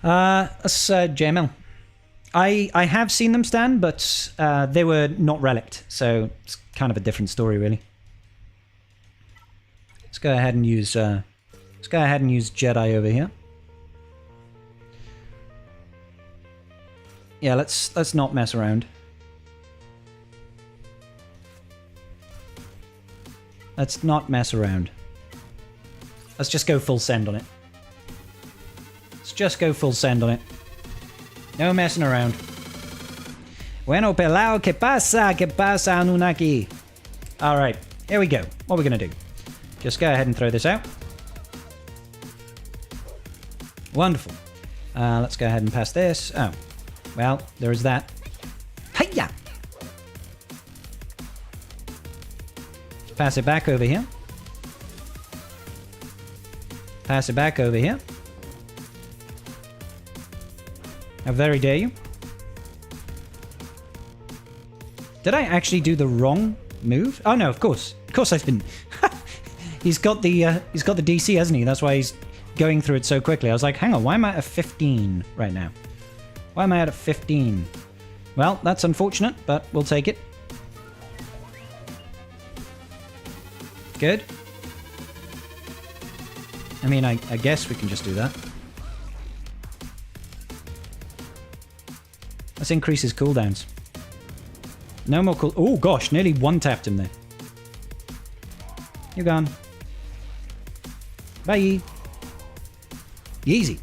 That's JML. I have seen them stand, but they were not relicked, so it's kind of a different story, really. Let's go ahead and use Jedi over here. Yeah, let's not mess around. Let's not mess around. Let's just go full send on it. Let's just go full send on it. No messing around. Bueno, pelao, ¿qué pasa? ¿Qué pasa, Anunnaki? Alright, here we go. What are we going to do? Just go ahead and throw this out. Wonderful. Let's go ahead and pass this. Oh, well, there is that. Hiya! Pass it back over here. Pass it back over here. How very dare you? Did I actually do the wrong move? Oh no, of course. Of course I've been... he's got the DC, hasn't he? That's why he's going through it so quickly. I was like, hang on, why am I at 15 right now? Why am I at 15? Well, that's unfortunate, but we'll take it. Good. I mean, I guess we can just do that. Let's increase his cooldowns. No more cool... Oh, gosh. Nearly one-tapped him there. You're gone. Bye. Easy.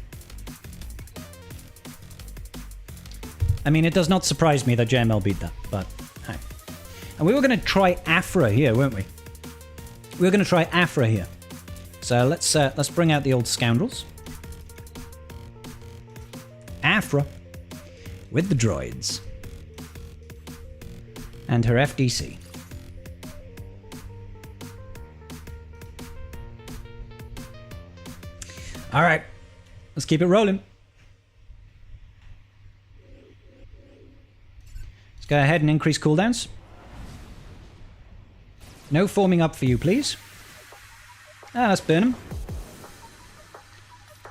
I mean, it does not surprise me that JML beat that, but hey. And we were going to try Afra here, weren't we? We were going to try Afra here. So let's bring out the old scoundrels. Afra with the droids. And her FDC. All right, let's keep it rolling. Let's go ahead and increase cooldowns. No forming up for you, please. Ah, let's burn him.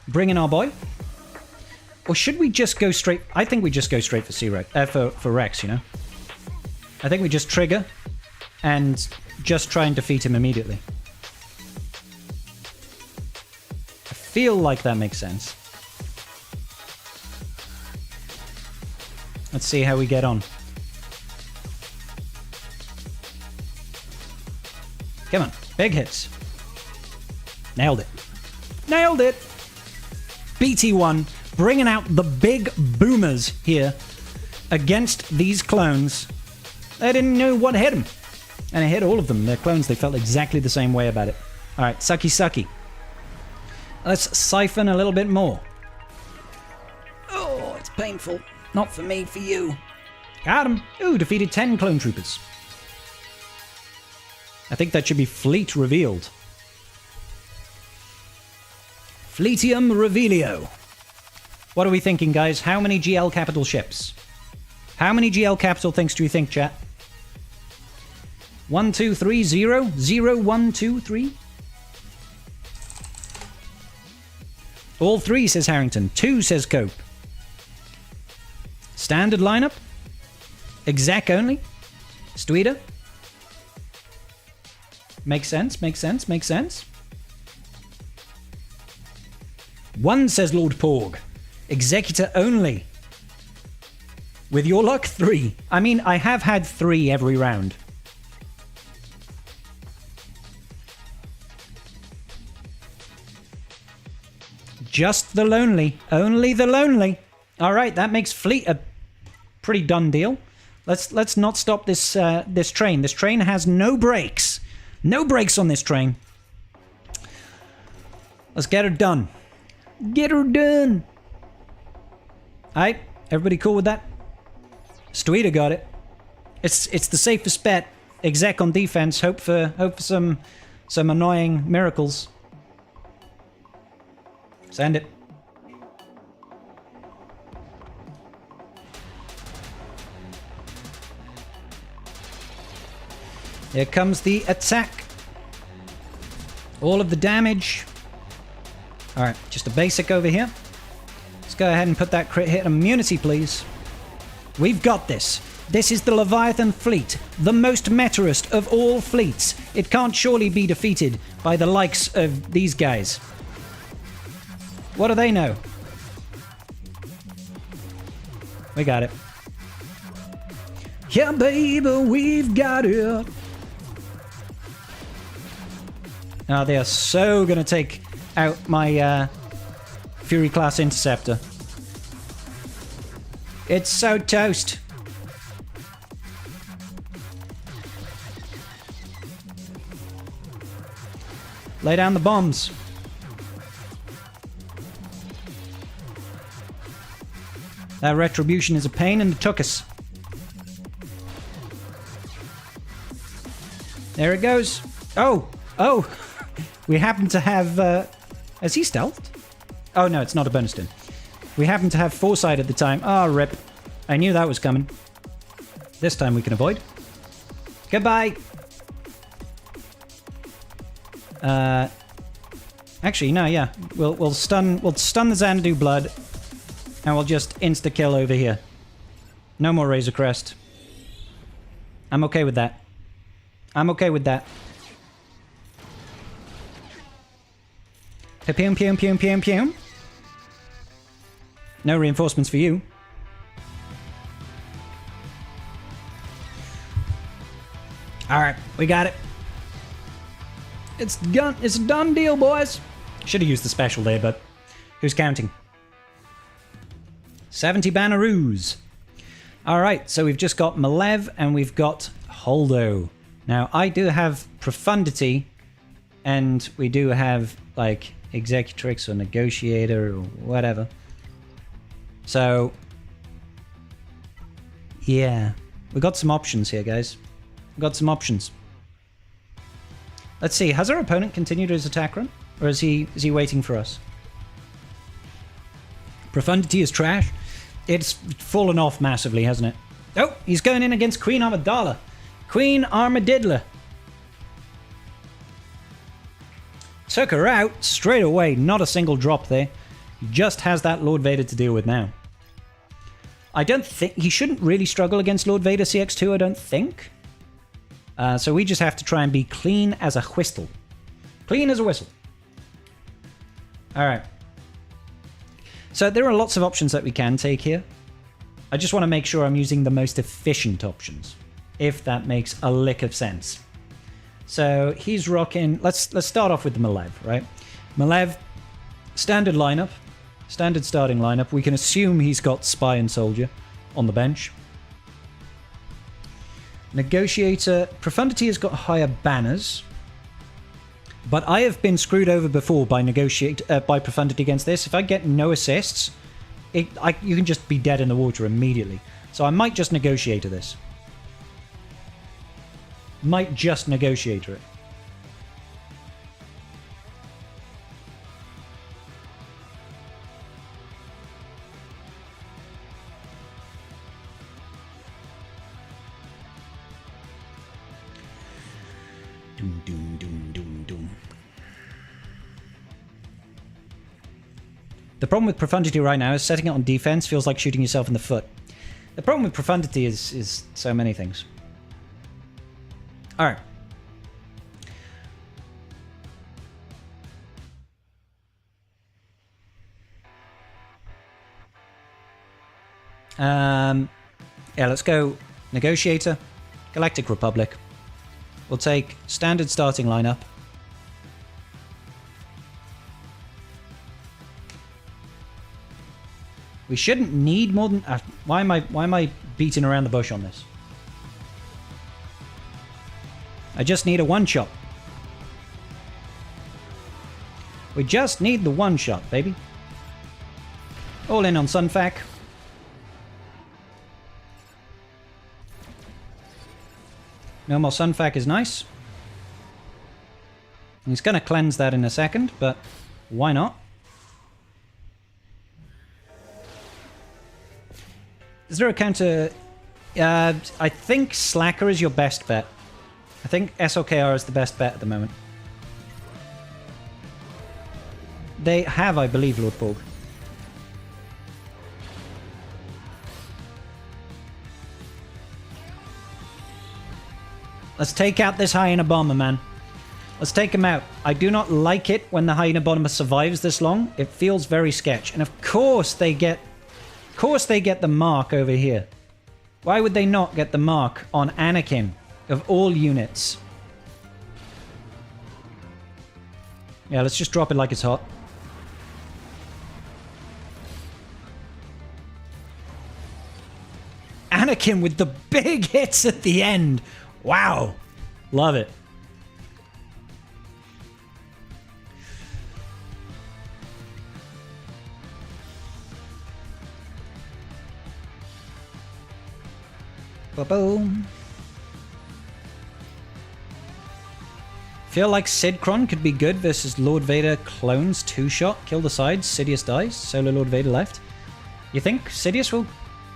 Bring in our boy. Or should we just go straight... I think we just go straight for for Rex, you know? I think we just trigger and just try and defeat him immediately. I feel like that makes sense. Let's see how we get on. Come on, big hits. Nailed it. Nailed it! BT1 bringing out the big boomers here against these clones. They didn't know what hit them. And it hit all of them. They're clones. They felt exactly the same way about it. All right, sucky sucky. Let's siphon a little bit more. Oh, it's painful. Not for me, for you. Got him. Ooh, defeated 10 clone troopers. I think that should be fleet revealed. Fleetium Revelio. What are we thinking, guys? How many GL capital ships? How many GL capital things do you think, chat? 1, 2, 3, 0? 0, 1, 2, 3? All 3, says Harrington. 2, says Cope. Standard lineup? Exec only? Stuida? Makes sense, makes sense, makes sense. 1, says Lord Porg. Executor only. With your luck, 3. I mean, I have had 3 every round. Just the lonely. Only the lonely. All right, that makes fleet a pretty done deal. Let's not stop this this train. This train has no brakes. No brakes on this train. Let's get her done. Get her done. All right, everybody cool with that? Stuida got it. It's the safest bet. Exec on defense. Hope for some annoying miracles. Send it. Here comes the attack. All of the damage. All right, just a basic over here. Let's go ahead and put that crit hit immunity, please. We've got this. This is the Leviathan fleet, the most metaist of all fleets. It can't surely be defeated by the likes of these guys. What do they know? We got it. Yeah, baby, we've got it. Now they are so gonna take out my Fury class interceptor. It's so toast. Lay down the bombs. That retribution is a pain in the tuchus. There it goes. Oh! Oh! We happen to have... Has he stealthed? Oh no, it's not a bonus turn. We happen to have foresight at the time. Ah, oh, rip. I knew that was coming. This time we can avoid. Goodbye! Actually, no, yeah. We'll stun the Xanadu blood. And we'll just insta-kill over here. No more Razer Crest. I'm okay with that. I'm okay with that. Pew pew pew pew pew. No reinforcements for you. Alright, we got it. It's a done deal, boys. Should have used the special there, but who's counting? 70 banneroos. Alright, so we've just got Malev and we've got Holdo. Now, I do have Profundity, and we do have, like, Executrix or Negotiator or whatever. So, yeah. We've got some options here, guys. We've got some options. Let's see, has our opponent continued his attack run? Or is he waiting for us? Profundity is trash. It's fallen off massively, hasn't it? Oh, he's going in against Queen Amidala. Queen Armadillo. Took her out straight away. Not a single drop there. He just has that Lord Vader to deal with now. I don't think... He shouldn't really struggle against Lord Vader CX2, I don't think. So we just have to try and be clean as a whistle. Clean as a whistle. Alright. So there are lots of options that we can take here. I just want to make sure I'm using the most efficient options, if that makes a lick of sense. So he's rocking... Let's start off with the Malev, right? Malev, standard lineup, standard starting lineup. We can assume he's got Spy and Soldier on the bench. Negotiator, Profundity has got higher banners. But I have been screwed over before by by Profundity against this. If I get no assists, you can just be dead in the water immediately. So I might just Negotiator this. Might just Negotiator it. Doom, doom, doom, doom, doom. The problem with Profundity right now is setting it on defense feels like shooting yourself in the foot. The problem with Profundity is so many things. Alright. Yeah, let's go Negotiator, Galactic Republic. We'll take standard starting lineup. We shouldn't need more than... why am I beating around the bush on this? I just need a one-shot. We just need the one-shot, baby. All in on Sunfac. No more Sunfac is nice. He's going to cleanse that in a second, but why not? Is there a counter? I think Slacker is your best bet. I think SLKR is the best bet at the moment. They have, I believe, Lord Borg. Let's take out this Hyena Bomber, man. Let's take him out. I do not like it when the Hyena Bomber survives this long. It feels very sketch. And of course they get... Of course they get the mark over here. Why would they not get the mark on Anakin of all units? Yeah, let's just drop it like it's hot. Anakin with the big hits at the end. Wow. Love it. Ba-boom. Feel like Sidcron could be good versus Lord Vader clones 2-shot. Kill the sides, Sidious dies, solo Lord Vader left. You think Sidious will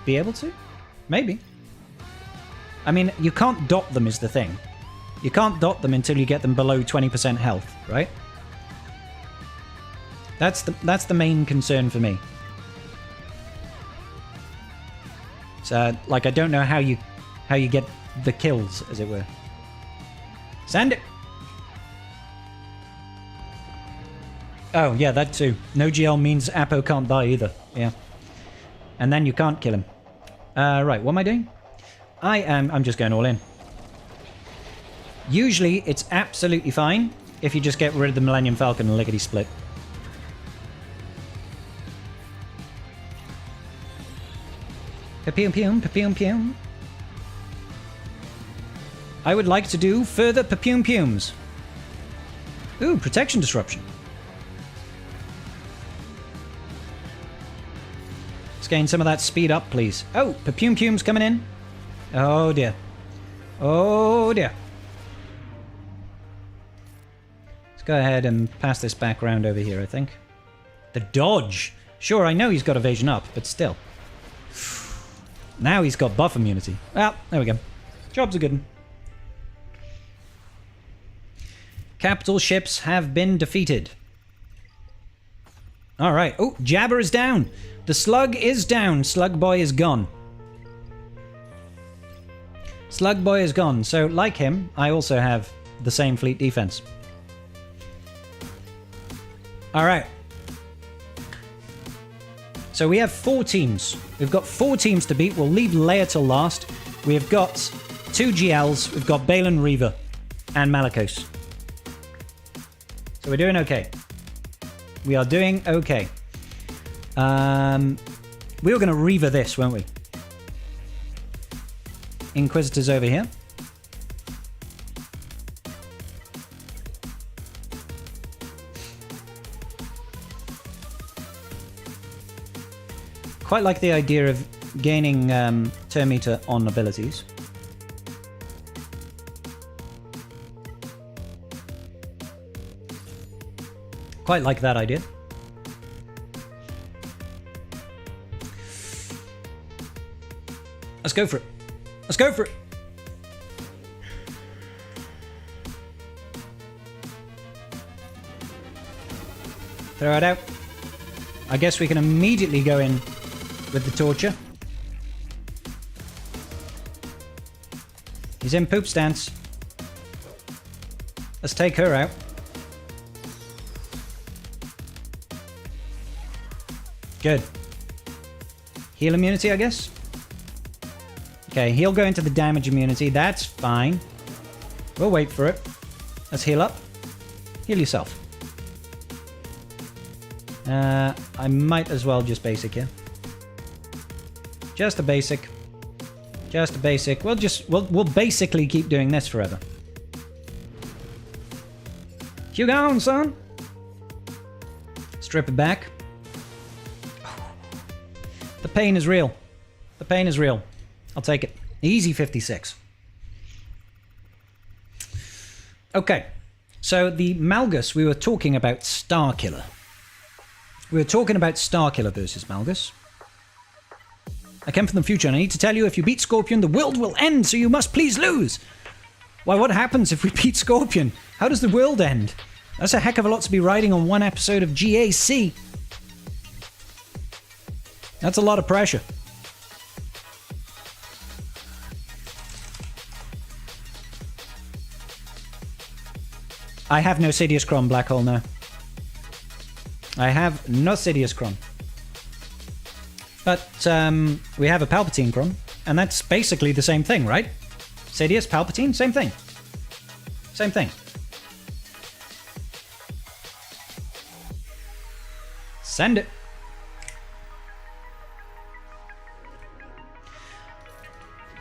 be able to? Maybe. I mean, you can't dot them is the thing. You can't dot them until you get them below 20% health, right? That's the main concern for me. So, like, I don't know how you get the kills, as it were. Send it! Oh, yeah, that too. No GL means Apo can't die either. Yeah. And then you can't kill him. Right, what am I doing? I'm just going all in. Usually, it's absolutely fine if you just get rid of the Millennium Falcon and lickety-split. Pa-peum-peum, pa-peum-peum. I would like to do further pa-peum-peums. Ooh, protection disruption. Let's gain some of that speed up, please. Oh, pa-peum-peum's coming in. Oh, dear. Oh, dear. Let's go ahead and pass this back round over here, I think. The dodge. Sure, I know he's got evasion up, but still. Now he's got buff immunity. Well, there we go. Job's a good one. Capital ships have been defeated. Alright. Oh, Jabber is down. The Slug is down. Slug Boy is gone. Slug Boy is gone. So, like him, I also have the same fleet defense. Alright. So we have 4 teams. We've got 4 teams to beat. We'll leave Leia till last. We've got 2 GLs. We've got Balen, Reaver, and Malgus. So we're doing okay. We are doing okay. We were going to Reaver this, weren't we? Inquisitors over here. Quite like the idea of gaining turn meter on abilities. Quite like that idea. Let's go for it. Let's go for it. Throw it out. I guess we can immediately go in with the torture. He's in poop stance. Let's take her out. Good. Heal immunity, I guess? Okay, he'll go into the damage immunity. That's fine. We'll wait for it. Let's heal up. Heal yourself. I might as well just basic here. Just a basic. Just a basic. We'll basically keep doing this forever. You gone, son? Strip it back. The pain is real. The pain is real. I'll take it. Easy 56. Okay. So the Malgus, we were talking about Starkiller. We were talking about Starkiller versus Malgus. I came from the future and I need to tell you, if you beat Scorpion, the world will end, so you must please lose. Why, what happens if we beat Scorpion? How does the world end? That's a heck of a lot to be riding on one episode of GAC. That's a lot of pressure. I have no Sidious Cron Black Hole now. I have no Sidious Cron. But we have a Palpatine Cron, and that's basically the same thing, right? Sidious, Palpatine, same thing. Same thing. Send it.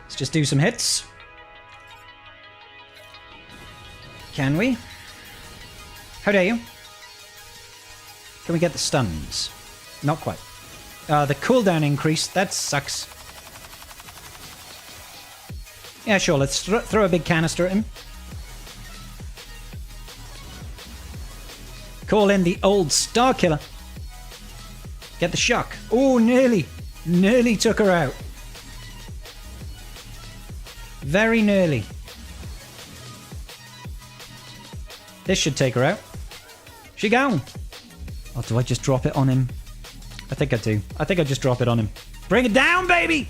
Let's just do some hits. Can we? How dare you? Can we get the stuns? Not quite. The cooldown increase, that sucks. Yeah, sure, let's throw a big canister at him. Call in the old Starkiller. Get the shock. Oh, nearly. Nearly took her out. Very nearly. This should take her out. She gone. Oh, do I just drop it on him? I think I do. I think I just drop it on him. Bring it down, baby!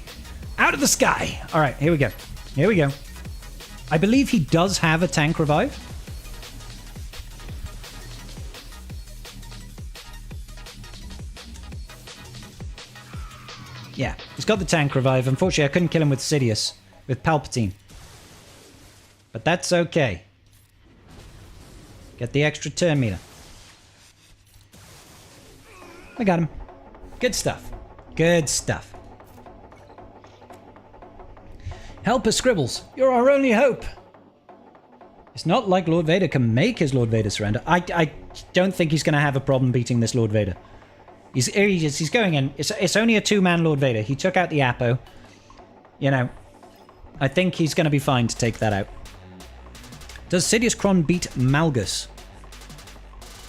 Out of the sky. All right, here we go. Here we go. I believe he does have a tank revive. Yeah, he's got the tank revive. Unfortunately, I couldn't kill him with Sidious. With Palpatine. But that's okay. Get the extra turn meter. I got him. Good stuff. Good stuff. Help us, Scribbles. You're our only hope. It's not like Lord Vader can make his Lord Vader surrender. I don't think he's going to have a problem beating this Lord Vader. He's going in. It's only a two-man Lord Vader. He took out the Apo. You know, I think he's going to be fine to take that out. Does Sidious Kron beat Malgus?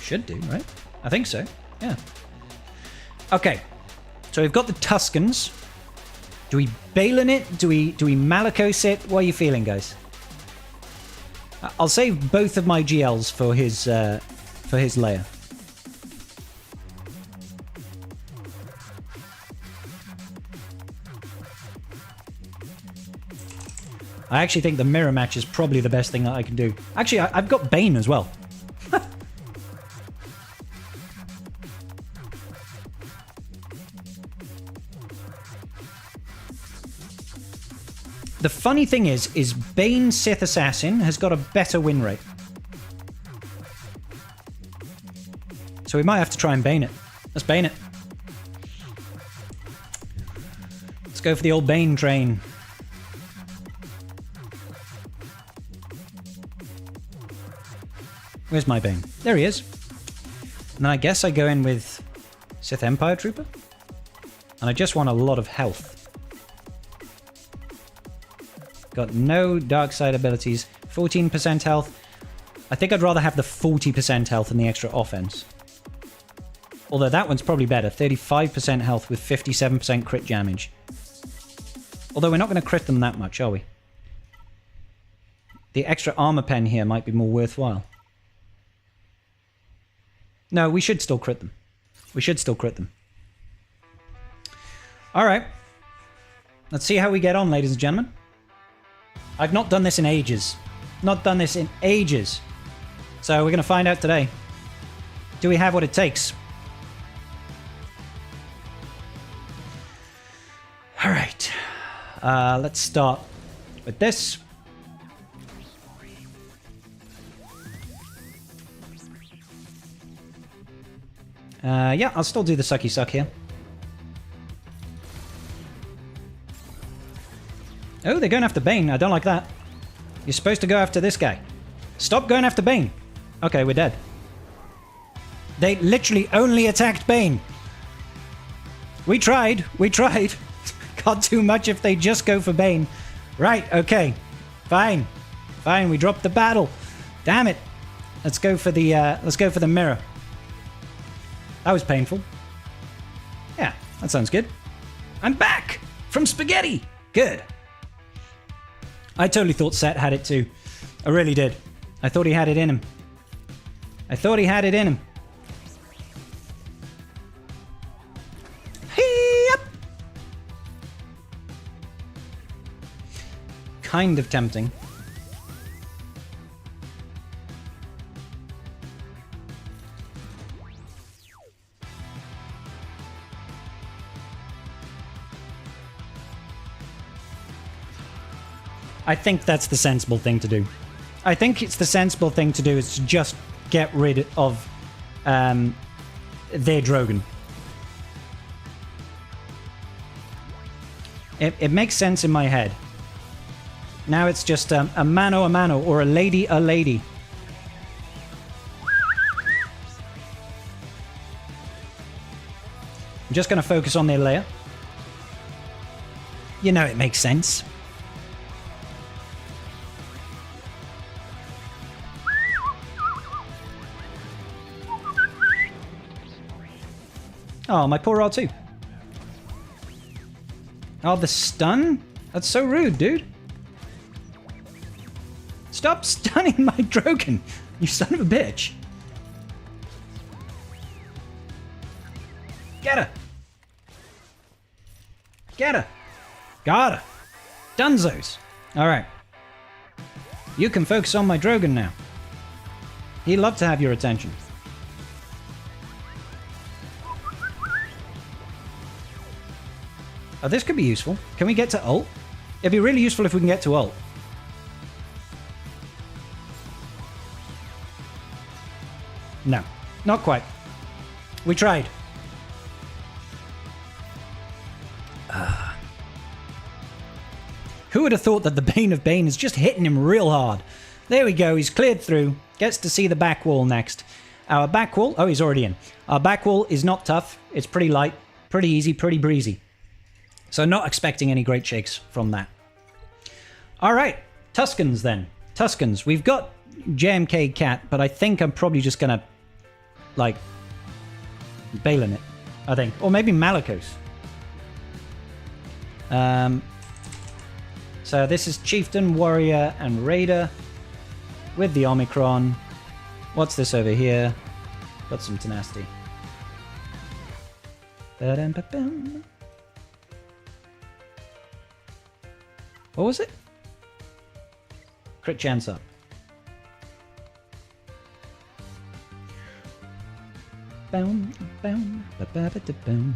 Should do, right? I think so. Yeah. Okay. So we've got the Tuscans. Do we Balen it? Do we Malakos it? What are you feeling, guys? I'll save both of my GLs for his lair. I actually think the mirror match is probably the best thing that I can do. Actually, I've got Bane as well. The funny thing is Bane Sith Assassin has got a better win rate. So we might have to try and Bane it. Let's Bane it. Let's go for the old Bane train. Where's my Bane? There he is. And then I guess I go in with Sith Empire Trooper. And I just want a lot of health. Got no dark side abilities. 14% health. I think I'd rather have the 40% health and the extra offense. Although that one's probably better. 35% health with 57% crit damage. Although we're not going to crit them that much, are we? The extra armor pen here might be more worthwhile. No, we should still crit them. We should still crit them. Alright. Let's see how we get on, ladies and gentlemen. I've not done this in ages. Not done this in ages. So we're going to find out today. Do we have what it takes? Alright. Let's start with this. Yeah, I'll still do the sucky suck here. Oh, they're going after Bane. I don't like that. You're supposed to go after this guy. Stop going after Bane. Okay, we're dead. They literally only attacked Bane. We tried. We tried. Can't do much if they just go for Bane. Right, okay. Fine. Fine, we dropped the battle. Damn it. Let's go for the mirror. That was painful. Yeah, that sounds good. I'm back from spaghetti. Good. I totally thought Set had it too. I really did. I thought he had it in him. I thought he had it in him. Yep. Kind of tempting. I think that's the sensible thing to do. I think it's the sensible thing to do is to just get rid of their Drogon. It makes sense in my head. Now it's just a mano or a lady. I'm just going to focus on their layer. You know it makes sense. Oh, my poor R2. Oh, the stun? That's so rude, dude. Stop stunning my Drogon, you son of a bitch. Get her. Get her. Got her. Dunzos. Alright. You can focus on my Drogon now. He'd love to have your attention. Oh, this could be useful. Can we get to ult? It'd be really useful if we can get to ult. No, not quite. We tried. Who would have thought that the Bane of Bane is just hitting him real hard? There we go, he's cleared through. Gets to see the back wall next. Our back wall... Oh, he's already in. Our back wall is not tough. It's pretty light, pretty easy, pretty breezy. So not expecting any great shakes from that. All right, Tuscans then. Tuscans. We've got JMK Cat, but I think I'm probably just going to, like, Balen it, I think. Or maybe Malgus. So this is Chieftain, Warrior, and Raider with the Omicron. What's this over here? Got some tenacity. Ba-dum-ba-bum. What was it? Crit chance up. Boom, boom, ba-ba-ba-da-boom,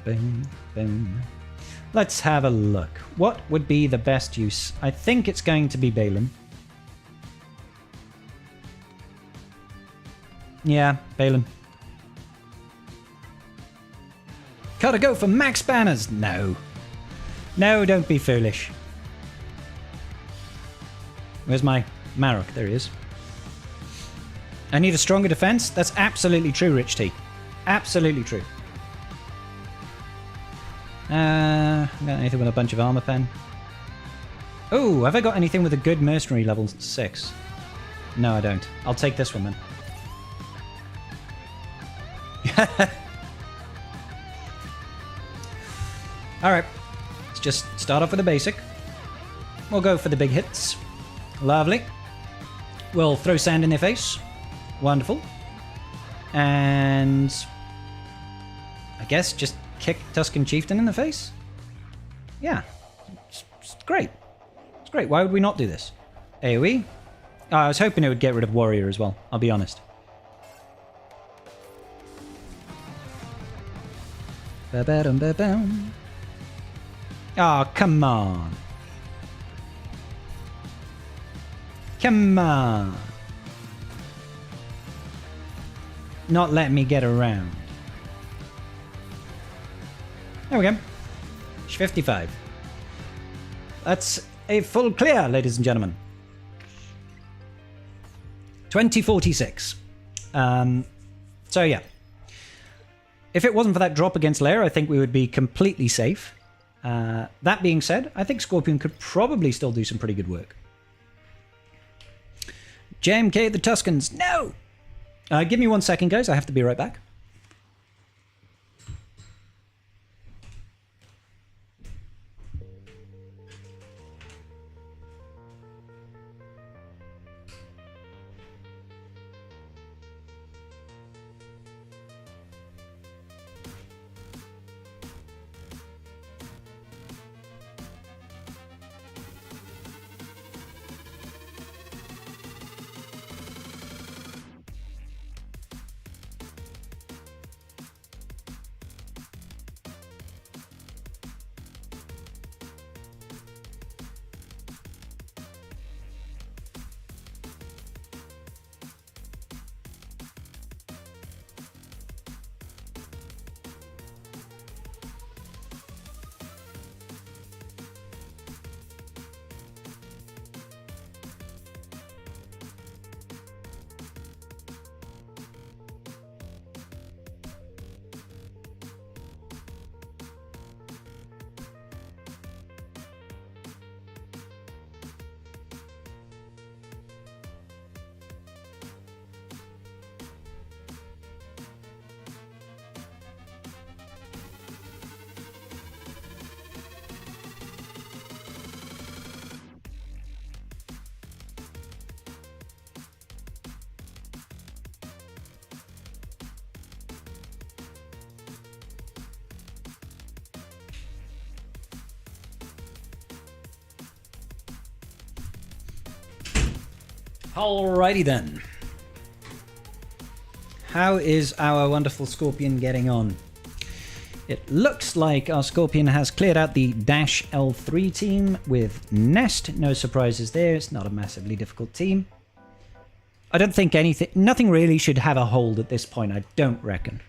boom, boom. Let's have a look. What would be the best use? I think it's going to be Balen. Yeah, Balen. Gotta go for max banners. No. No, don't be foolish. Where's my Marok? There he is. I need a stronger defense? That's absolutely true, Rich T. Absolutely true. Got anything with a bunch of armor pen? Oh, have I got anything with a good mercenary level 6? No, I don't. I'll take this one then. Alright. Let's just start off with a basic. We'll go for the big hits. Lovely. We'll throw sand in their face. Wonderful. And I guess just kick Tuscan Chieftain in the face? Yeah. It's great. It's great. Why would we not do this? AoE? Oh, I was hoping it would get rid of Warrior as well, I'll be honest. Ba-ba-dum-ba-bum. Oh, come on. Come on. Not let me get around. There we go. 55. That's a full clear, ladies and gentlemen. 2046. So yeah. If it wasn't for that drop against Lair, I think we would be completely safe. That being said, I think Scorpion could probably still do some pretty good work. JMK the Tuscans. No! Give me 1 second, guys. I have to be right back. Alrighty then. How is our wonderful Scorpion getting on? It looks like our Scorpion has cleared out the Dash L3 team with Nest. No surprises there. It's not a massively difficult team. I don't think nothing really should have a hold at this point, I don't reckon.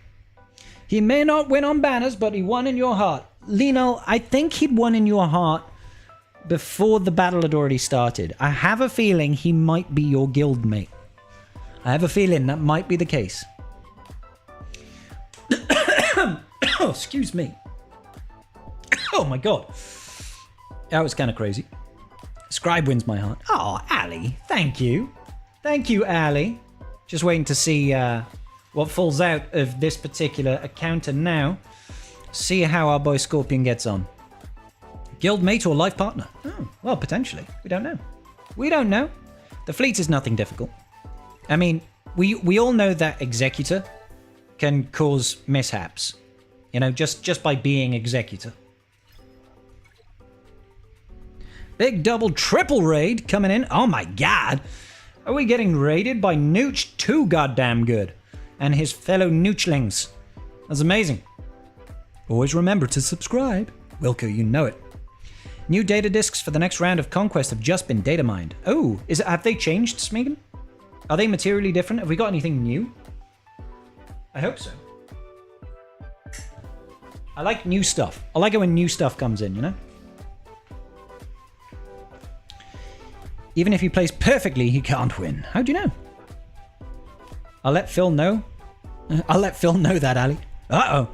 He may not win on banners, but he won in your heart. Lino, I think he'd won in your heart before the battle had already started. I have a feeling he might be your guild mate. I have a feeling that might be the case. Oh, excuse me. Oh my god. That was kind of crazy. Scribe wins my heart. Oh, Ali, thank you. Thank you, Ali. Just waiting to see what falls out of this particular encounter now. See how our boy Scorpion gets on. Guildmate or life partner? Oh, well, potentially. We don't know. We don't know. The fleet is nothing difficult. I mean, we all know that Executor can cause mishaps. You know, just by being Executor. Big double triple raid coming in. Oh my god. Are we getting raided by Nooch? Too goddamn good. And his fellow Noochlings. That's amazing. Always remember to subscribe. Wilco, you know it. New data discs for the next round of Conquest have just been data mined. Oh, have they changed, Smeagol? Are they materially different? Have we got anything new? I hope so. I like new stuff. I like it when new stuff comes in, you know? Even if he plays perfectly, he can't win. How do you know? I'll let Phil know. I'll let Phil know that, Ali. Uh-oh.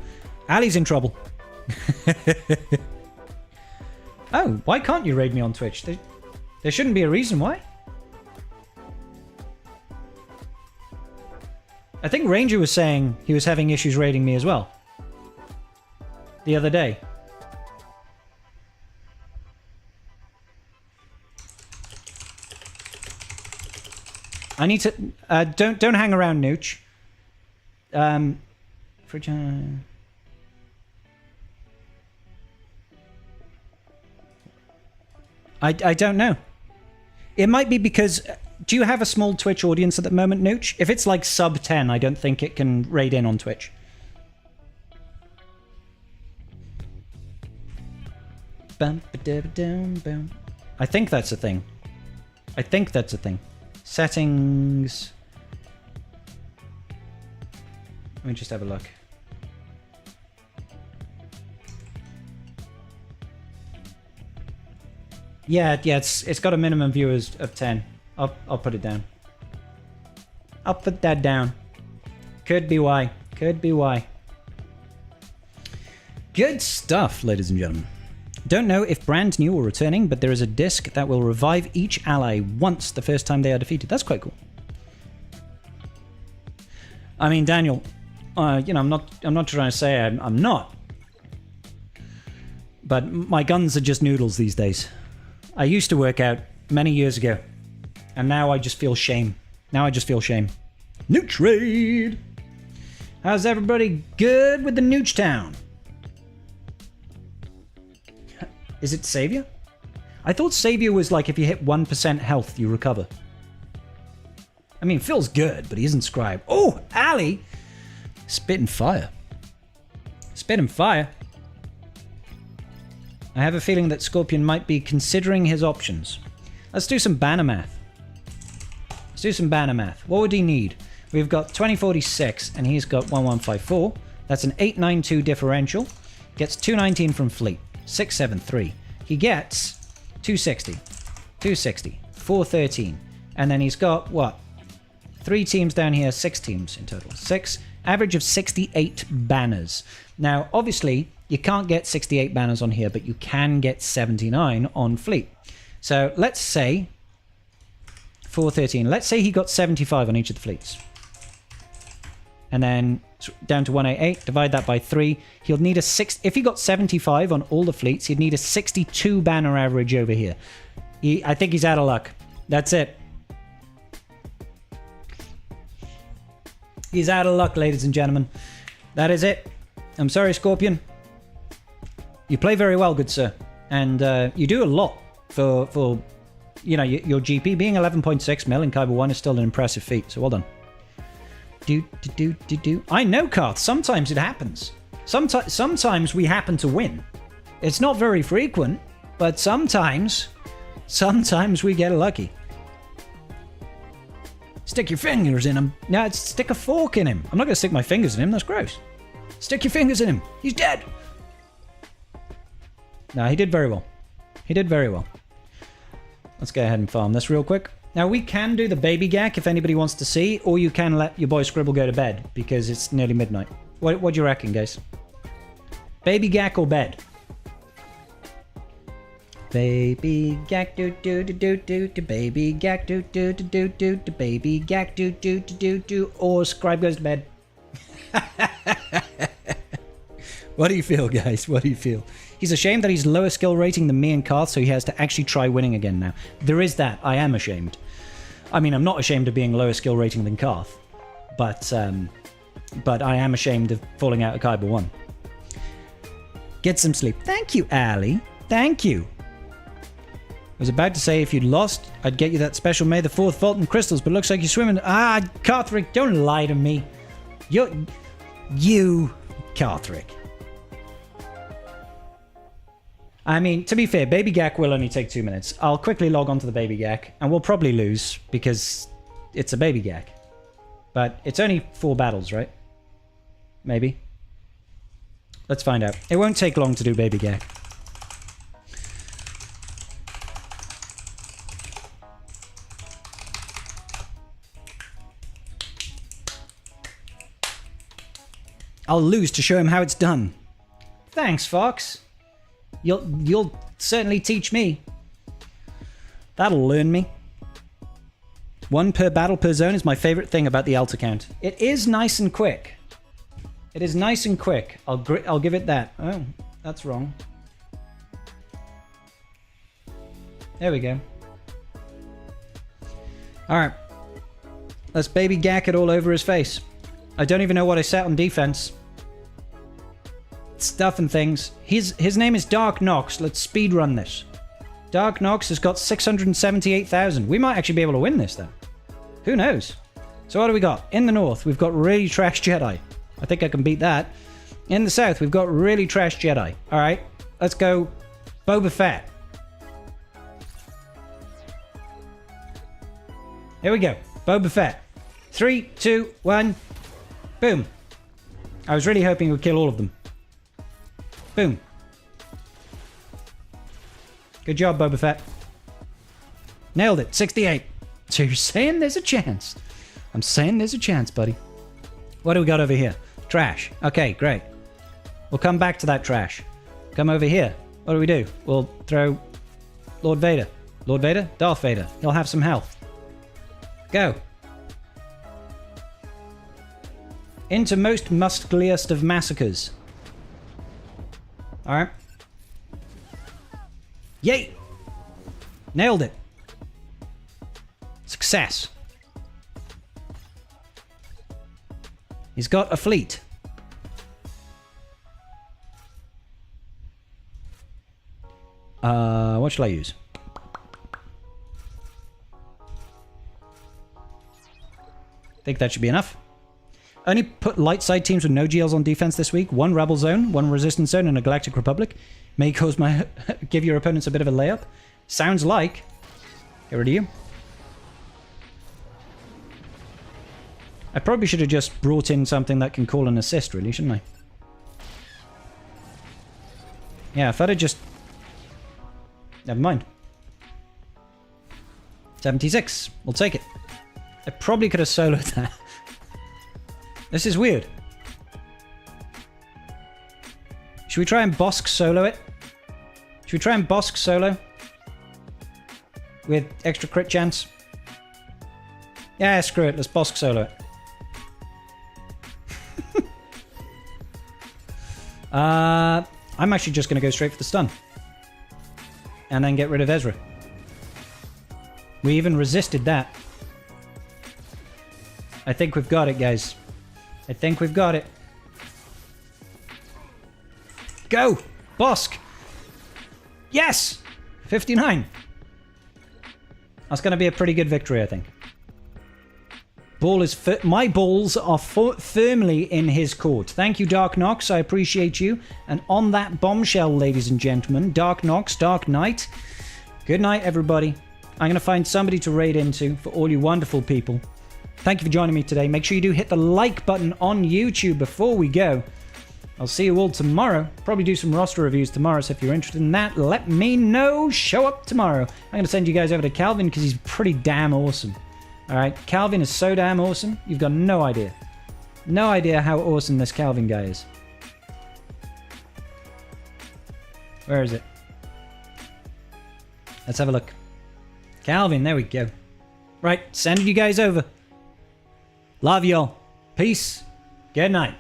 Ali's in trouble. Oh, why can't you raid me on Twitch? There shouldn't be a reason why. I think Ranger was saying he was having issues raiding me as well. The other day. I need to don't hang around, Nooch. I don't know. It might be because... Do you have a small Twitch audience at the moment, Nooch? If it's like sub 10, I don't think it can raid in on Twitch. I think that's a thing. I think that's a thing. Settings. Let me just have a look. Yeah, it's got a minimum viewers of 10. I'll put it down. I'll put that down. Could be why. Could be why. Good stuff, ladies and gentlemen. Don't know if brand new or returning, but there is a disc that will revive each ally once the first time they are defeated. That's quite cool. I mean, Daniel, you know, I'm not trying to say I'm not, but my guns are just noodles these days. I used to work out many years ago, and now I just feel shame. Now I just feel shame. Nooch raid. How's everybody good with the Nooch Town? Is it Savior? I thought Savior was like if you hit 1% health, you recover. I mean, Phil's good, but he isn't Scribe. Oh, Ali! Spitting fire. Spitting fire. I have a feeling that Scorpion might be considering his options. Let's do some banner math. Let's do some banner math. What would he need? We've got 2046, and he's got 1154. That's an 892 differential. Gets 219 from Fleet. 673. He gets 260. 260. 413. And then he's got, what? 3 teams down here, 6 teams in total. 6. Average of 68 banners. Now, obviously, you can't get 68 banners on here, but you can get 79 on Fleet. So let's say 413. Let's say he got 75 on each of the fleets. And then down to 188, divide that by 3. He'll need a 6. If he got 75 on all the fleets, he'd need a 62 banner average over here. I think he's out of luck. That's it. He's out of luck, ladies and gentlemen. That is it. I'm sorry, Scorpion. You play very well, good sir. And you do a lot for you know, your GP. Being 11.6 mil in Kyber 1 is still an impressive feat, so well done. I know, Karth. Sometimes it happens. Sometimes we happen to win. It's not very frequent, but sometimes we get lucky. Stick your fingers in him. No, it's stick a fork in him. I'm not going to stick my fingers in him. That's gross. Stick your fingers in him. He's dead. No, he did very well. He did very well. Let's go ahead and farm this real quick. Now, we can do the baby GAC if anybody wants to see, or you can let your boy Scribble go to bed because it's nearly midnight. What do you reckon, guys? Baby GAC or bed? Baby GAC do do do do do do, baby GAC do do do do do do, baby GAC do do do do do, or Scribe goes to bed. What do you feel, guys? What do you feel? He's ashamed that he's lower skill rating than me and Karth, so he has to actually try winning again now. There is that. I am ashamed. I mean, I'm not ashamed of being lower skill rating than Karth, but I am ashamed of falling out of Kaiba 1. Get some sleep. Thank you, Ali. Thank you. I was about to say if you'd lost, I'd get you that special May the 4th Vault and crystals, but looks like you're swimming. Ah, Karthric, don't lie to me. You, Karthric. I mean, to be fair, Baby GAC will only take 2 minutes. I'll quickly log on to the Baby GAC, and we'll probably lose, because it's a Baby GAC. But it's only 4 battles, right? Maybe. Let's find out. It won't take long to do Baby GAC. I'll lose to show him how it's done. Thanks, Fox. You'll certainly teach me. That'll learn me. 1 per battle per zone is my favorite thing about the altar count. It is nice and quick. It is nice and quick. I'll give it that. Oh, that's wrong. There we go. Alright. Let's Baby GAC it all over his face. I don't even know what I set on defense. Stuff and things. His name is Dark Nox. Let's speedrun this. Dark Nox has got 678,000. We might actually be able to win this then. Who knows? So what do we got? In the north, we've got really trash Jedi. I think I can beat that. In the south, we've got really trash Jedi. Alright, let's go Boba Fett. Here we go. Boba Fett. 3, 2, 1. Boom. I was really hoping it would kill all of them. Boom. Good job, Boba Fett. Nailed it. 68. So you're saying there's a chance. I'm saying there's a chance, buddy. What do we got over here? Trash. Okay, great. We'll come back to that trash. Come over here. What do? We'll throw Lord Vader. Lord Vader? Darth Vader. He'll have some health. Go. Into most muscliest of massacres. Alright. Yay! Nailed it. Success. He's got a fleet. What shall I use? Think that should be enough. Only put light side teams with no GLs on defense this week. 1 Rebel Zone, 1 Resistance Zone, and a Galactic Republic. May cause give your opponents a bit of a layup. Sounds like. Get rid of you. I probably should have just brought in something that can call an assist, really, shouldn't I? Yeah, if I'd have just... Never mind. 76. We'll take it. I probably could have soloed that. This is weird. Should we try and Bosk solo it? Should we try and Bosk solo? With extra crit chance? Yeah, screw it. Let's Bosk solo it. I'm actually just going to go straight for the stun. And then get rid of Ezra. We even resisted that. I think we've got it, guys. I think we've got it. Go! Bosk! Yes! 59. That's going to be a pretty good victory, I think. My balls are firmly in his court. Thank you, Dark Nox. I appreciate you. And on that bombshell, ladies and gentlemen, Dark Nox, Dark Knight. Good night, everybody. I'm going to find somebody to raid into for all you wonderful people. Thank you for joining me today. Make sure you do hit the like button on YouTube before we go. I'll see you all tomorrow. Probably do some roster reviews tomorrow, so if you're interested in that, let me know. Show up tomorrow. I'm going to send you guys over to Calvin because he's pretty damn awesome. All right, Calvin is so damn awesome. You've got no idea. No idea how awesome this Calvin guy is. Where is it? Let's have a look. Calvin, there we go. Right, sending you guys over. Love y'all. Peace. Good night.